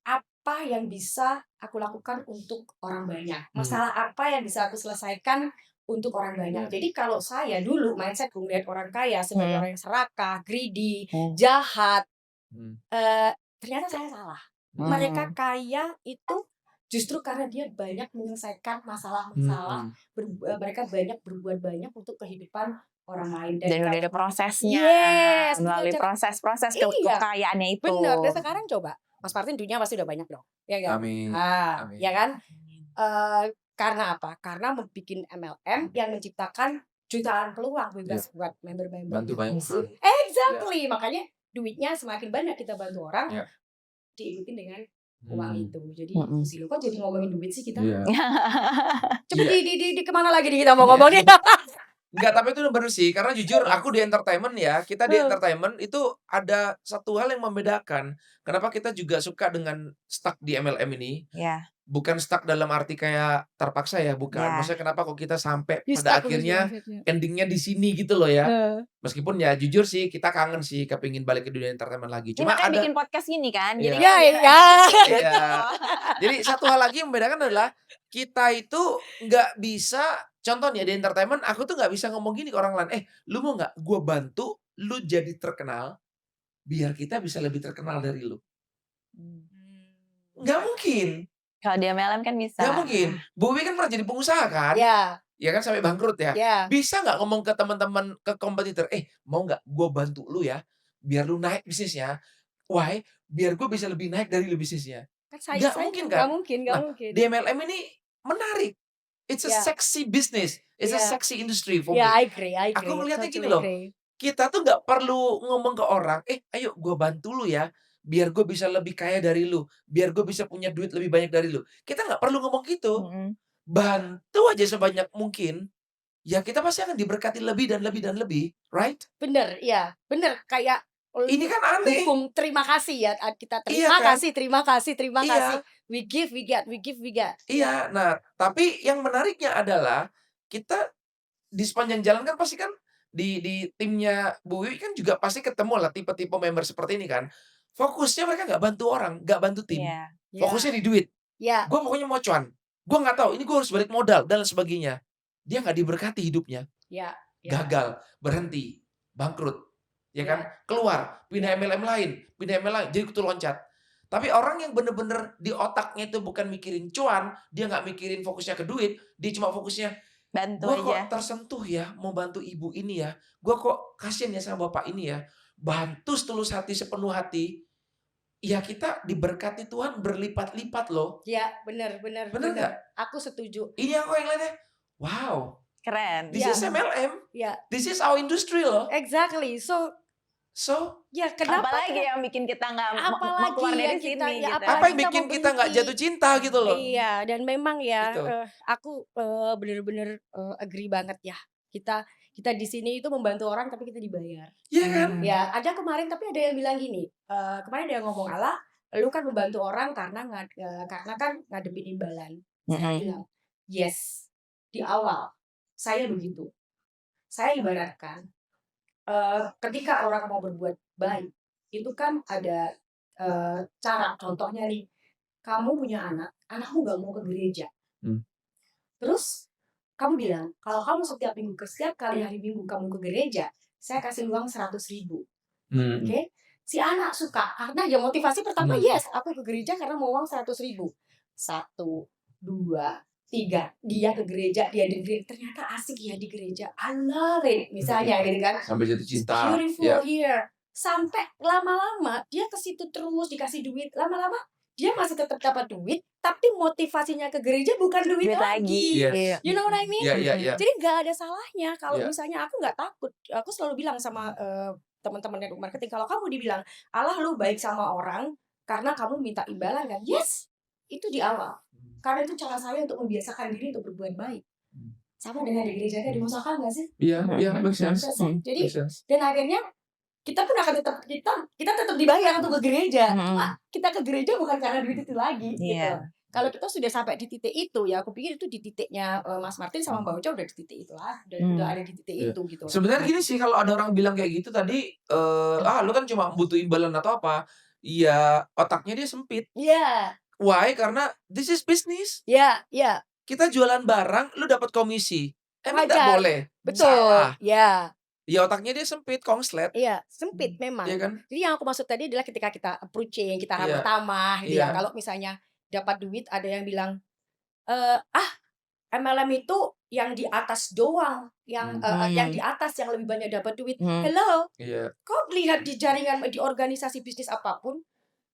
apa yang bisa aku lakukan untuk orang banyak. Masalah apa yang bisa aku selesaikan untuk orang banyak. Jadi kalau saya dulu mindsetku melihat orang kaya sebagai orang yang serakah, greedy, jahat, ternyata saya salah. Mereka kaya itu justru karena dia banyak menyelesaikan masalah-masalah. Mereka banyak berbuat banyak untuk kehidupan orang lain. Dan udah ada prosesnya. Yes, melalui proses-proses kekayaannya itu. Benar. Dan sekarang coba, Mas Martin duitnya pasti udah banyak dong. Ya kan? Amin. Amin. Ya kan? Karena apa? Karena membuat MLM yang menciptakan jutaan peluang bebas buat member-member. Bantu banyak orang. Exactly. Makanya duitnya semakin banyak kita bantu orang, diikutin dengan uang itu. Jadi kok jadi ngomongin duit sih kita? Coba di kemana lagi kita mau ngomongin? Enggak, tapi itu bener sih. Karena jujur aku di entertainment ya, kita di entertainment itu ada satu hal yang membedakan. Kenapa kita juga suka dengan stuck di MLM ini? Bukan stuck dalam arti kayak terpaksa ya, bukan. Maksudnya kenapa kok kita sampai pada akhirnya endingnya di sini gitu loh ya. Meskipun ya jujur sih kita kangen sih kepingin balik ke dunia entertainment lagi. Cuma ada bikin podcast ini kan. Jadi Jadi satu hal lagi yang membedakan adalah kita itu nggak bisa, contohnya di entertainment aku tuh nggak bisa ngomong gini ke orang lain. Lu mau nggak gue bantu lu jadi terkenal biar kita bisa lebih terkenal dari lu. Nggak mungkin. Kalau di MLM kan bisa. Nggak mungkin. Bowie kan pernah jadi pengusaha kan? Ya kan sampai bangkrut ya. Bisa nggak ngomong ke teman-teman, ke kompetitor, mau nggak gue bantu lu ya, biar lu naik bisnisnya. Why? Biar gue bisa lebih naik dari lu bisnisnya. Nggak mungkin kan? Nggak mungkin. Di MLM ini menarik. It's a sexy business. It's a sexy industry for me. I agree. Aku ngeliatnya gini loh. Kita tuh nggak perlu ngomong ke orang, ayo gue bantu lu ya, biar gue bisa lebih kaya dari lu, biar gue bisa punya duit lebih banyak dari lu. Kita nggak perlu ngomong gitu. Bantu aja sebanyak mungkin, ya kita pasti akan diberkati lebih dan lebih dan lebih, right? Bener, ya, bener. Kayak ini kan aneh. Hukum terima kasih ya, kita terima kasih. We give, we get. Iya, nah tapi yang menariknya adalah kita di sepanjang jalan kan pasti kan di timnya Bu Wiwi kan juga pasti ketemu lah tipe-tipe member seperti ini kan. Fokusnya mereka nggak bantu orang, nggak bantu tim. Fokusnya di duit. Gue pokoknya mau cuan. Gue nggak tahu, ini gue harus balik modal dan sebagainya. Dia nggak diberkati hidupnya. Gagal, berhenti, bangkrut. Ya kan? Keluar, pindah MLM lain, jadi kutu loncat. Tapi orang yang bener-bener di otaknya itu bukan mikirin cuan, dia nggak mikirin fokusnya ke duit, dia cuma fokusnya bantu gue aja. kok tersentuh ya mau bantu ibu ini ya, gue kok kasihan ya sama bapak ini ya, bantu setulus hati sepenuh hati, ya kita diberkati Tuhan berlipat-lipat loh. Ya benar. Nggak? Aku setuju. Ini aku yang lainnya, wow, keren. this is MLM, this is our industry loh. Exactly. So ya kenapa? Apalagi yang bikin kita nggak mau keluar dari sini? Gitu. Apa yang bikin kita nggak jatuh cinta gitu loh? Iya, dan memang ya, aku bener-bener agree banget ya. Kita di sini itu membantu orang tapi kita dibayar. Iya kan? Ya, ada kemarin tapi ada yang bilang gini, kemarin ada yang ngomong, "Alah, lu kan membantu orang karena kan ngadepin imbalan." Saya bilang, "Yes, di awal saya begitu. Saya ibaratkan ketika orang mau berbuat baik, itu kan ada cara. Contohnya nih, kamu punya anakmu gak mau ke gereja. Terus kamu bilang, kalau kamu setiap kali hari Minggu kamu ke gereja, saya kasih uang 100.000. Oke? Si anak suka karena ya motivasi pertama, yes, aku ke gereja karena mau uang 100.000. 1, 2, 3, dia ke gereja, dia di gereja, ternyata asik ya di gereja. I love it, misalnya gitu kan. Sampai jatuh cinta. It's beautiful here. Sampai lama-lama dia ke situ terus dikasih duit, lama-lama dia masih tetap dapat duit, tapi motivasinya ke gereja bukan duit lagi. Yes. You know what I mean? Iya. Jadi nggak ada salahnya kalau misalnya aku nggak takut. Aku selalu bilang sama teman-teman network marketing, kalau kamu dibilang, "Allah lu baik sama orang karena kamu minta imbalan kan?" Yes, itu di awal. Karena itu cara saya untuk membiasakan diri untuk berbuat baik. Sama dengan di gereja tadi, masuk akal nggak sih? Iya, make sense. Jadi dan akhirnya kita pun akan kita tetap dibayar untuk ke gereja. Cuma kita ke gereja bukan karena duit itu lagi. Gitu. Kalau kita sudah sampai di titik itu, ya aku pikir itu di titiknya Mas Martin sama Mbak Ocha udah di titik itu lah, udah ada di titik itu gitu. Sebenarnya gini sih, kalau ada orang bilang kayak gitu tadi, lu kan cuma butuh imbalan atau apa? Iya, otaknya dia sempit. Iya. Why? Karena this is business. Iya. Kita jualan barang, lu dapat komisi. Emang nggak boleh? Betul. Salah. Ya. Ya otaknya dia sempit, konslet. Iya, sempit memang. Iya kan? Jadi yang aku maksud tadi adalah ketika kita approaching, kita pertama, gitu ya. Kalau misalnya dapat duit, ada yang bilang, MLM itu yang di atas doang, yang di atas yang lebih banyak dapat duit. Hello, kau lihat di jaringan, di organisasi bisnis apapun,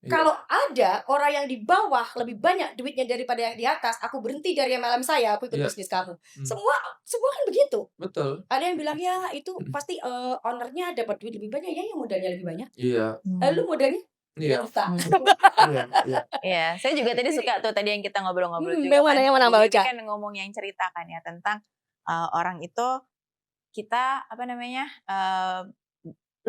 kalau ada orang yang di bawah lebih banyak duitnya daripada yang di atas, aku berhenti dari MLM saya, aku ikut bisnis kamu. Semua kan begitu. Betul. Ada yang bilang ya itu pasti ownernya dapat duit lebih banyak, ya yang modalnya lebih banyak. Iya. Lu modalnya? Iya. Iya, saya juga tadi suka tuh tadi yang kita ngobrol-ngobrol juga. Yang mana Mbak Ocha? Kan ngomong yang ceritakan ya tentang orang itu kita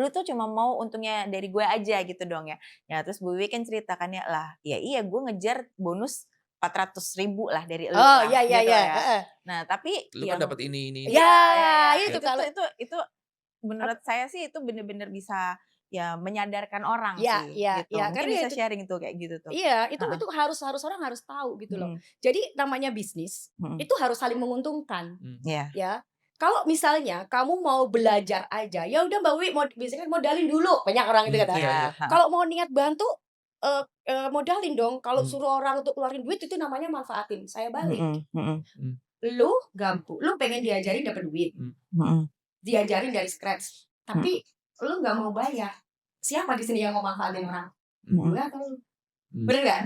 lu tuh cuma mau untungnya dari gue aja gitu dong ya. Ya terus Bu Wiwi kan ceritakannya lah, ya iya gue ngejar bonus 400.000 lah dari lu. Oh iya. Nah tapi lu kan dapat ini. Ya itu kalau itu menurut saya sih itu bener-bener bisa ya menyadarkan orang ya, sih ya, gitu. Ya, Mungkin bisa sharing tuh kayak gitu tuh. Iya, itu harus orang harus tahu gitu loh. Jadi namanya bisnis itu harus saling menguntungkan. Ya. Kalau misalnya kamu mau belajar aja, ya udah Mbak Wiwi biasanya modalin dulu, banyak orang itu kata. Kalau mau niat bantu modalin dong. Kalau suruh orang untuk keluarin duit itu namanya manfaatin. Saya balik. Lu gampu, lu pengen diajarin dapat duit. Diajarin dari scratch. Tapi lu nggak mau bayar. Siapa di sini yang mau manfaatin orang? Gue atau lu? Bener nggak?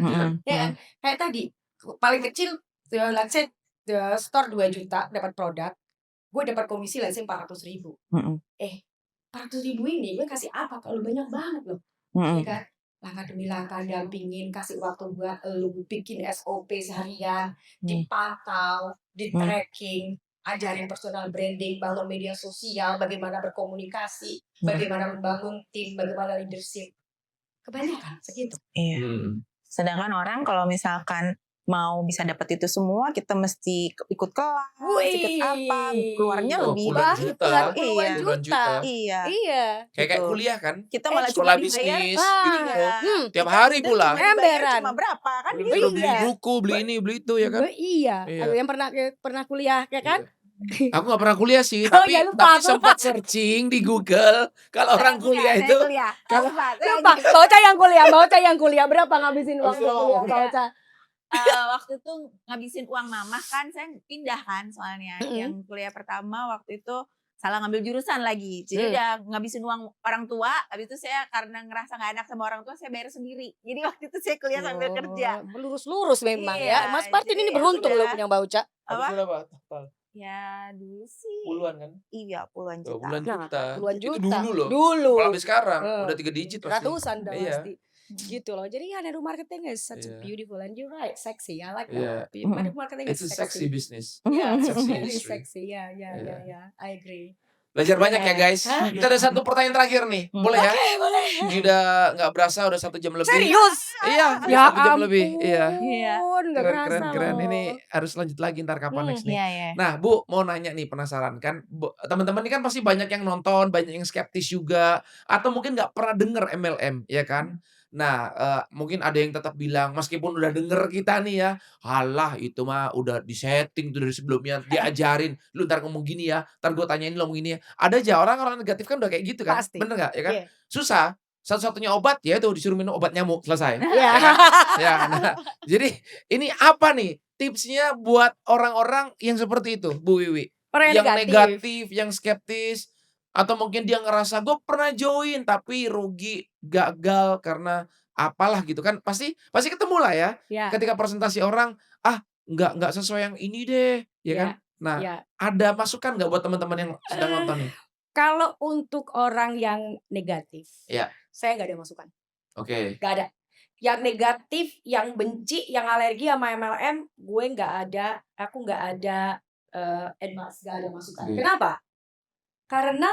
Ya kan? Kayak tadi, paling kecil, let's say store 2 juta dapat produk, gue dapat komisi let's say 400.000. 400.000 ini gue kasih apa? Kalau banyak banget loh, ya kan? Langkah demi langkah dampingin, kasih waktu buat lu bikin SOP seharian, dipantau, di tracking, ajarin personal branding, bangun media sosial, bagaimana berkomunikasi, bagaimana membangun tim, bagaimana leadership. Kebanyakan segitu. Iya. Sedangkan orang kalau misalkan mau bisa dapat itu semua, kita mesti ikut kelas, ikut apa, keluarnya lebih banyak. Puluhan juta. Iya. Kayak kuliah kan? Kita malah sekolah bisnis, gitu. Tiap hari pula. Cuma berapa kan? Terus beli buku, beli ini, beli itu ya kan? Iya. Yang pernah kuliah ya kan? Aku gak pernah kuliah sih, tapi sempat searching di Google kalau orang kuliah itu. Mbak Ocha yang kuliah berapa ngabisin waktu kuliah Mbak Ocha? Waktu itu ngabisin uang mamah kan, saya pindah kan soalnya. Yang kuliah pertama waktu itu salah ngambil jurusan lagi. Jadi udah ngabisin uang orang tua, habis itu saya karena ngerasa gak enak sama orang tua, saya bayar sendiri. Jadi waktu itu saya kuliah sambil kerja. Lurus-lurus memang ya. Mas Martin ini beruntung loh punya Mbak Ocha. Berapa? Ya dulu sih puluhan kan? Iya puluhan juta. Puluhan juta. Puluhan juta. Itu dulu loh. Dulu. Kalau sekarang udah 3 digit pasti. Ratusan dah pasti. gitu loh. Jadi ya network marketing is such a Iya. beautiful and you're right, sexy. I like Iya. that. Network marketing It's is a sexy sexy. business. Yeah, Sexy very industry. sexy. Yeah, Iya. I agree. Belajar banyak ya guys. Hah? Kita ada satu pertanyaan terakhir nih. Boleh ya? Boleh. Ini udah nggak berasa udah 1 jam lebih. Serius? Iya, udah Ya 1 jam lebih. ampun, Iya. nggak kerasa Keren. loh. Ini harus lanjut lagi ntar kapan next nih. Iya. Nah, Bu, mau nanya nih, penasaran kan? Teman-teman ini kan pasti banyak yang nonton, banyak yang skeptis juga, atau mungkin nggak pernah denger MLM, ya kan? Nah, mungkin ada yang tetap bilang meskipun udah denger kita nih ya, "Halah itu mah udah di-setting tuh dari sebelumnya, diajarin, lu ntar ngomong gini ya, ntar gue tanyain lu ngomong gini ya." Ada aja orang-orang negatif kan udah kayak gitu kan, Pasti. bener nggak? Ya kan? Iya. Susah, satu-satunya obat ya itu disuruh minum obat nyamuk, selesai. Iya. Ya kan? Ya, nah, jadi ini apa nih tipsnya buat orang-orang yang seperti itu, Bu Wiwi? Orang Yang negatif. negatif, yang skeptis, atau mungkin dia ngerasa gue pernah join tapi rugi, gagal karena apalah gitu kan. Pasti ketemu lah ya Ya. ketika presentasi orang, nggak sesuai yang ini deh, ya kan? Nah, Ya. ada masukan nggak buat teman-teman yang sedang nonton nih? Kalau untuk orang yang negatif, Iya. saya nggak ada masukan. Oke. Nggak ada. Yang negatif, yang benci, yang alergi sama MLM, aku nggak ada advice, nggak ada masukan. Iya. Kenapa? Karena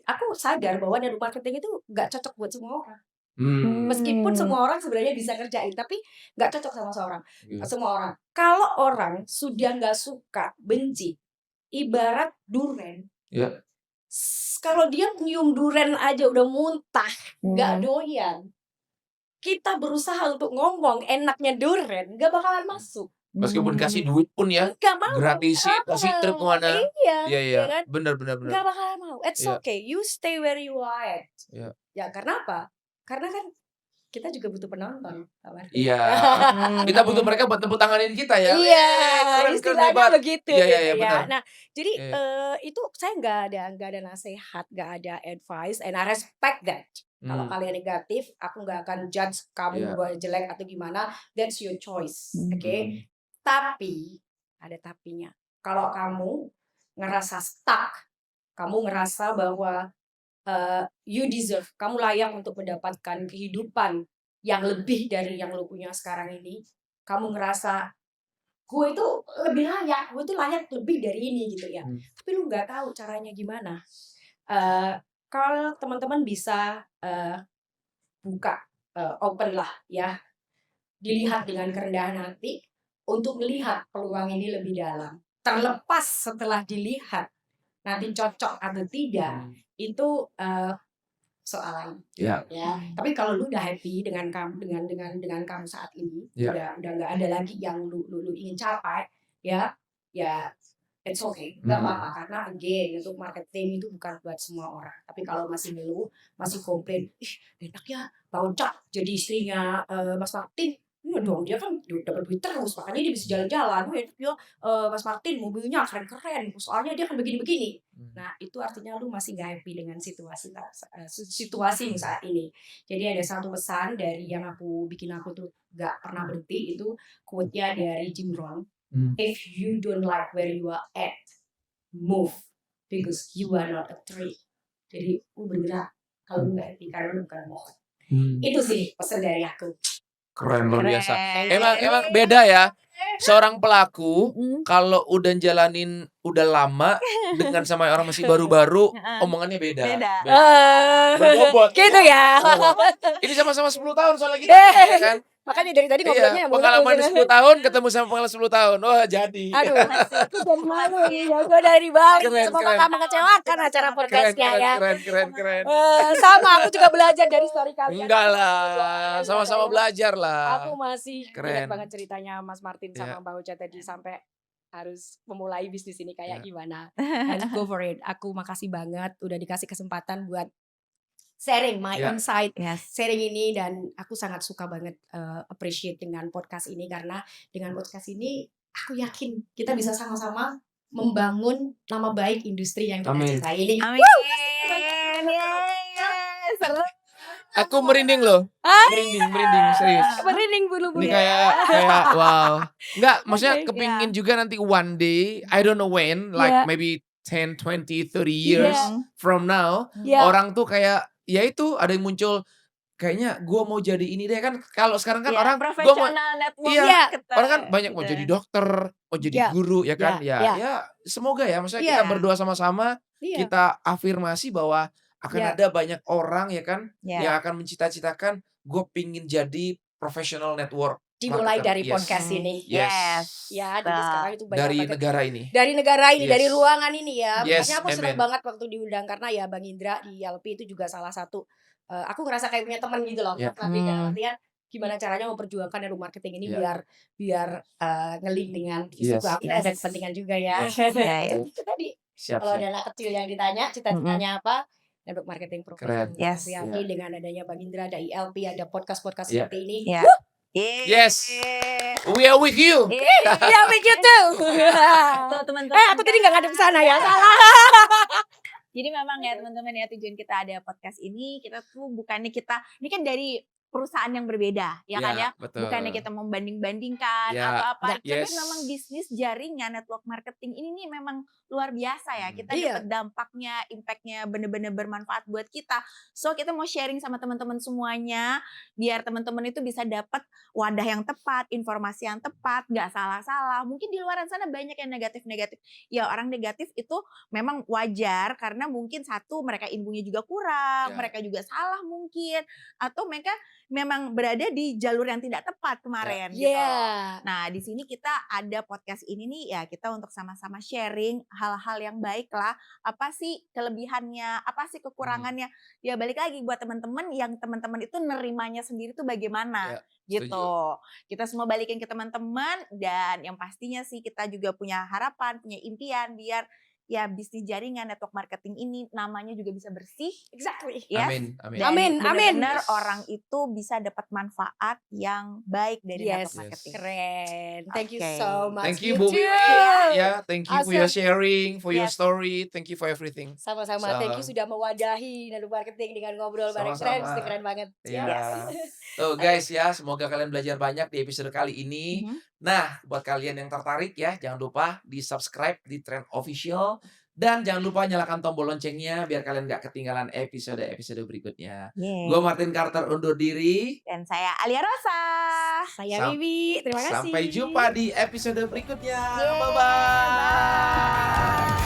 aku sadar bahwa network marketing itu nggak cocok buat semua orang. Meskipun semua orang sebenarnya bisa kerjain, tapi nggak cocok sama semua orang. Kalau orang sudah nggak suka, benci, ibarat duren. Iya. Kalau dia nyium duren aja udah muntah, nggak doyan. Kita berusaha untuk ngomong enaknya duren, nggak bakalan masuk. Meskipun kasih duit pun ya, Nggak mau. gratisin, kasih trip kemana. Iya. Iya. kan? Benar. Nggak bakalan mau. It's Iya. okay. You stay where you are at. Iya. Ya karena apa? Karena kan kita juga butuh penonton. Iya. Kita butuh mereka buat tepuk tanganin kita ya. Iya, Keren, istilahnya hebat. begitu. Iya, gitu benar. Nah, jadi Iya. itu saya nggak ada nasihat, nggak ada advice, and I respect that. Kalau kalian negatif, aku nggak akan judge kamu Iya. bahwa jelek atau gimana. That's your choice, oke? Tapi ada tapinya. Kalau kamu ngerasa stuck, kamu ngerasa bahwa you deserve, kamu layak untuk mendapatkan kehidupan yang lebih dari yang lu punya sekarang ini. Kamu ngerasa gue itu lebih layak, gue itu layak lebih dari ini gitu ya. Tapi lu nggak tahu caranya gimana. Kalau teman-teman bisa buka, open lah ya, dilihat dengan kerendahan hati untuk melihat peluang ini lebih dalam. Terlepas setelah dilihat nanti cocok atau tidak, itu soal lain. Iya. Ya. Tapi kalau lu udah happy dengan kamu dengan kamu saat ini, Iya. udah nggak ada lagi yang lu ingin capai, ya it's okay, nggak apa-apa. Karena again, untuk marketing itu bukan buat semua orang. Tapi kalau masih ngeluh, masih komplain, enak ya Bang Ucap jadi istrinya Mas Martin. Iya dong, dia kan dapat duit terus, makanya dia bisa jalan-jalan. Ya, Mas Martin mobilnya keren-keren, soalnya dia kan begini-begini. Nah, itu artinya lu masih nggak happy dengan situasi saat ini. Jadi ada satu pesan dari yang bikin aku tuh nggak pernah berhenti, itu quote-nya dari Jim Rohn. If you don't like where you are at, move, because you are not a tree. Jadi lu bergerak kalau lu nggak happy, karena lu bukan pohon. Itu sih pesan dari aku. Keren, luar biasa. Emang beda ya. Seorang pelaku kalau udah jalanin udah lama dengan sama orang masih baru-baru, omongannya beda. Berbobot. Gitu ya. Ini sama-sama 10 tahun soalnya kita, ya kan? Makanya dari tadi ngobrolnya Iya, pengalaman 10 tahun ketemu sama pengalaman 10 tahun. Wah, jadi. Aduh, aku dari malu nih. Gue dari Bali. Keren, Semoga keren. gak mengecewakan acara podcastnya ya. Keren. Sama, aku juga belajar dari story kalian. Enggak lah, sama-sama belajar lah. Aku masih Keren. ingat banget ceritanya Mas Martin sama Mbak Uca tadi sampai harus memulai bisnis ini kayak gimana. And go for it. Aku makasih banget udah dikasih kesempatan buat sharing my insight, sharing ini, dan aku sangat suka banget appreciate dengan podcast ini, karena dengan podcast ini aku yakin kita bisa sama-sama membangun nama baik industri yang kita cintai ini. Amin. Seru. Aku merinding loh. Merinding serius. Merinding bulu-bulu. Ini kayak wow. Enggak, maksudnya kepingin juga nanti one day, I don't know when, like maybe 10, 20, 30 years from now, orang tuh kayak ya itu ada yang muncul kayaknya gue mau jadi ini deh kan. Kalau sekarang kan Iya, orang gue mau profesional network iya, marketer, orang kan banyak mau gitu. jadi dokter, mau jadi Ya, guru ya kan. ya, Ya, ya. ya semoga ya maksudnya Iya. kita berdoa sama-sama, Iya. kita afirmasi bahwa akan Ya. ada banyak orang ya kan Ya. yang akan mencita-citakan gue pingin jadi professional network Dimulai marketer. dari podcast ini. Yes. Ya, jadi sekarang itu banyak Dari banget. negara ini. Dari negara ini, Yes. dari ruangan ini ya. Yes, Makanya aku senang amen. banget waktu diundang karena ya Bang Indra di LP itu juga salah satu aku ngerasa kayak punya teman gitu loh. Ya. Tapi dalam artian gimana caranya memperjuangkan network marketing ini Ya. biar nge-link dengan isu dan kepentingan juga ya. Yes. Itu tadi. Siap, Kalau siap. ada anak kecil yang ditanya cita-citanya apa? Network marketing profesional. Keren. Yes. Tapi dengan adanya Bang Indra, ada ILP, ada podcast-podcast Ya. seperti ini. Ya. Yes. We are with you. Ya, with you too. Tuh, teman-teman. Aku tadi nggak ngadep sana ya, salah. Jadi memang ya teman-teman ya, tujuan kita ada podcast ini, kita tuh bukannya ini kan dari perusahaan yang berbeda ya kan ya, betul. bukannya kita membanding-bandingkan Ya, atau apa, tapi yes. memang bisnis jaringan network marketing ini nih memang luar biasa ya, kita Iya. dapat dampaknya, impactnya bener-bener bermanfaat buat kita. So kita mau sharing sama teman-teman semuanya biar teman-teman itu bisa dapat wadah yang tepat, informasi yang tepat, nggak salah-salah. Mungkin di luar sana banyak yang negatif-negatif. Ya orang negatif itu memang wajar karena mungkin satu mereka ilmunya juga kurang, Ya. mereka juga salah mungkin, atau mereka memang berada di jalur yang tidak tepat kemarin gitu. Iya. Nah, di sini kita ada podcast ini nih ya, kita untuk sama-sama sharing hal-hal yang baik lah. Apa sih kelebihannya, apa sih kekurangannya? Ya balik lagi buat teman-teman yang teman-teman itu nerimanya sendiri tuh bagaimana Ya, gitu. Kita semua balikin ke teman-teman dan yang pastinya sih kita juga punya harapan, punya impian biar ya bisnis jaringan network marketing ini namanya juga bisa bersih. Exactly. Yes. Amin, amin. Dan Amin, amin. benar-benar Yes. orang itu bisa dapat manfaat yang baik dari Yes. network marketing. Keren. Thank you Oke. so much. Thank you, You Bu. too. Ya, thank you for your sharing, for your Yes. story, thank you for everything. Sama-sama. So- Thank you sudah mewadahi network marketing dengan ngobrol bareng Sama-sama. Trends. Keren banget. Ya. Tuh guys ya, semoga kalian belajar banyak di episode kali ini. Mhm. Nah, buat kalian yang tertarik ya, jangan lupa di-subscribe di Trend Official. Dan jangan lupa nyalakan tombol loncengnya biar kalian gak ketinggalan episode-episode berikutnya. Yeay. Gue Martin Carter undur diri. Dan saya Alia Rosa. Saya Wiwi. Terima kasih. Sampai jumpa di episode berikutnya. Yeay. Bye-bye. Bye.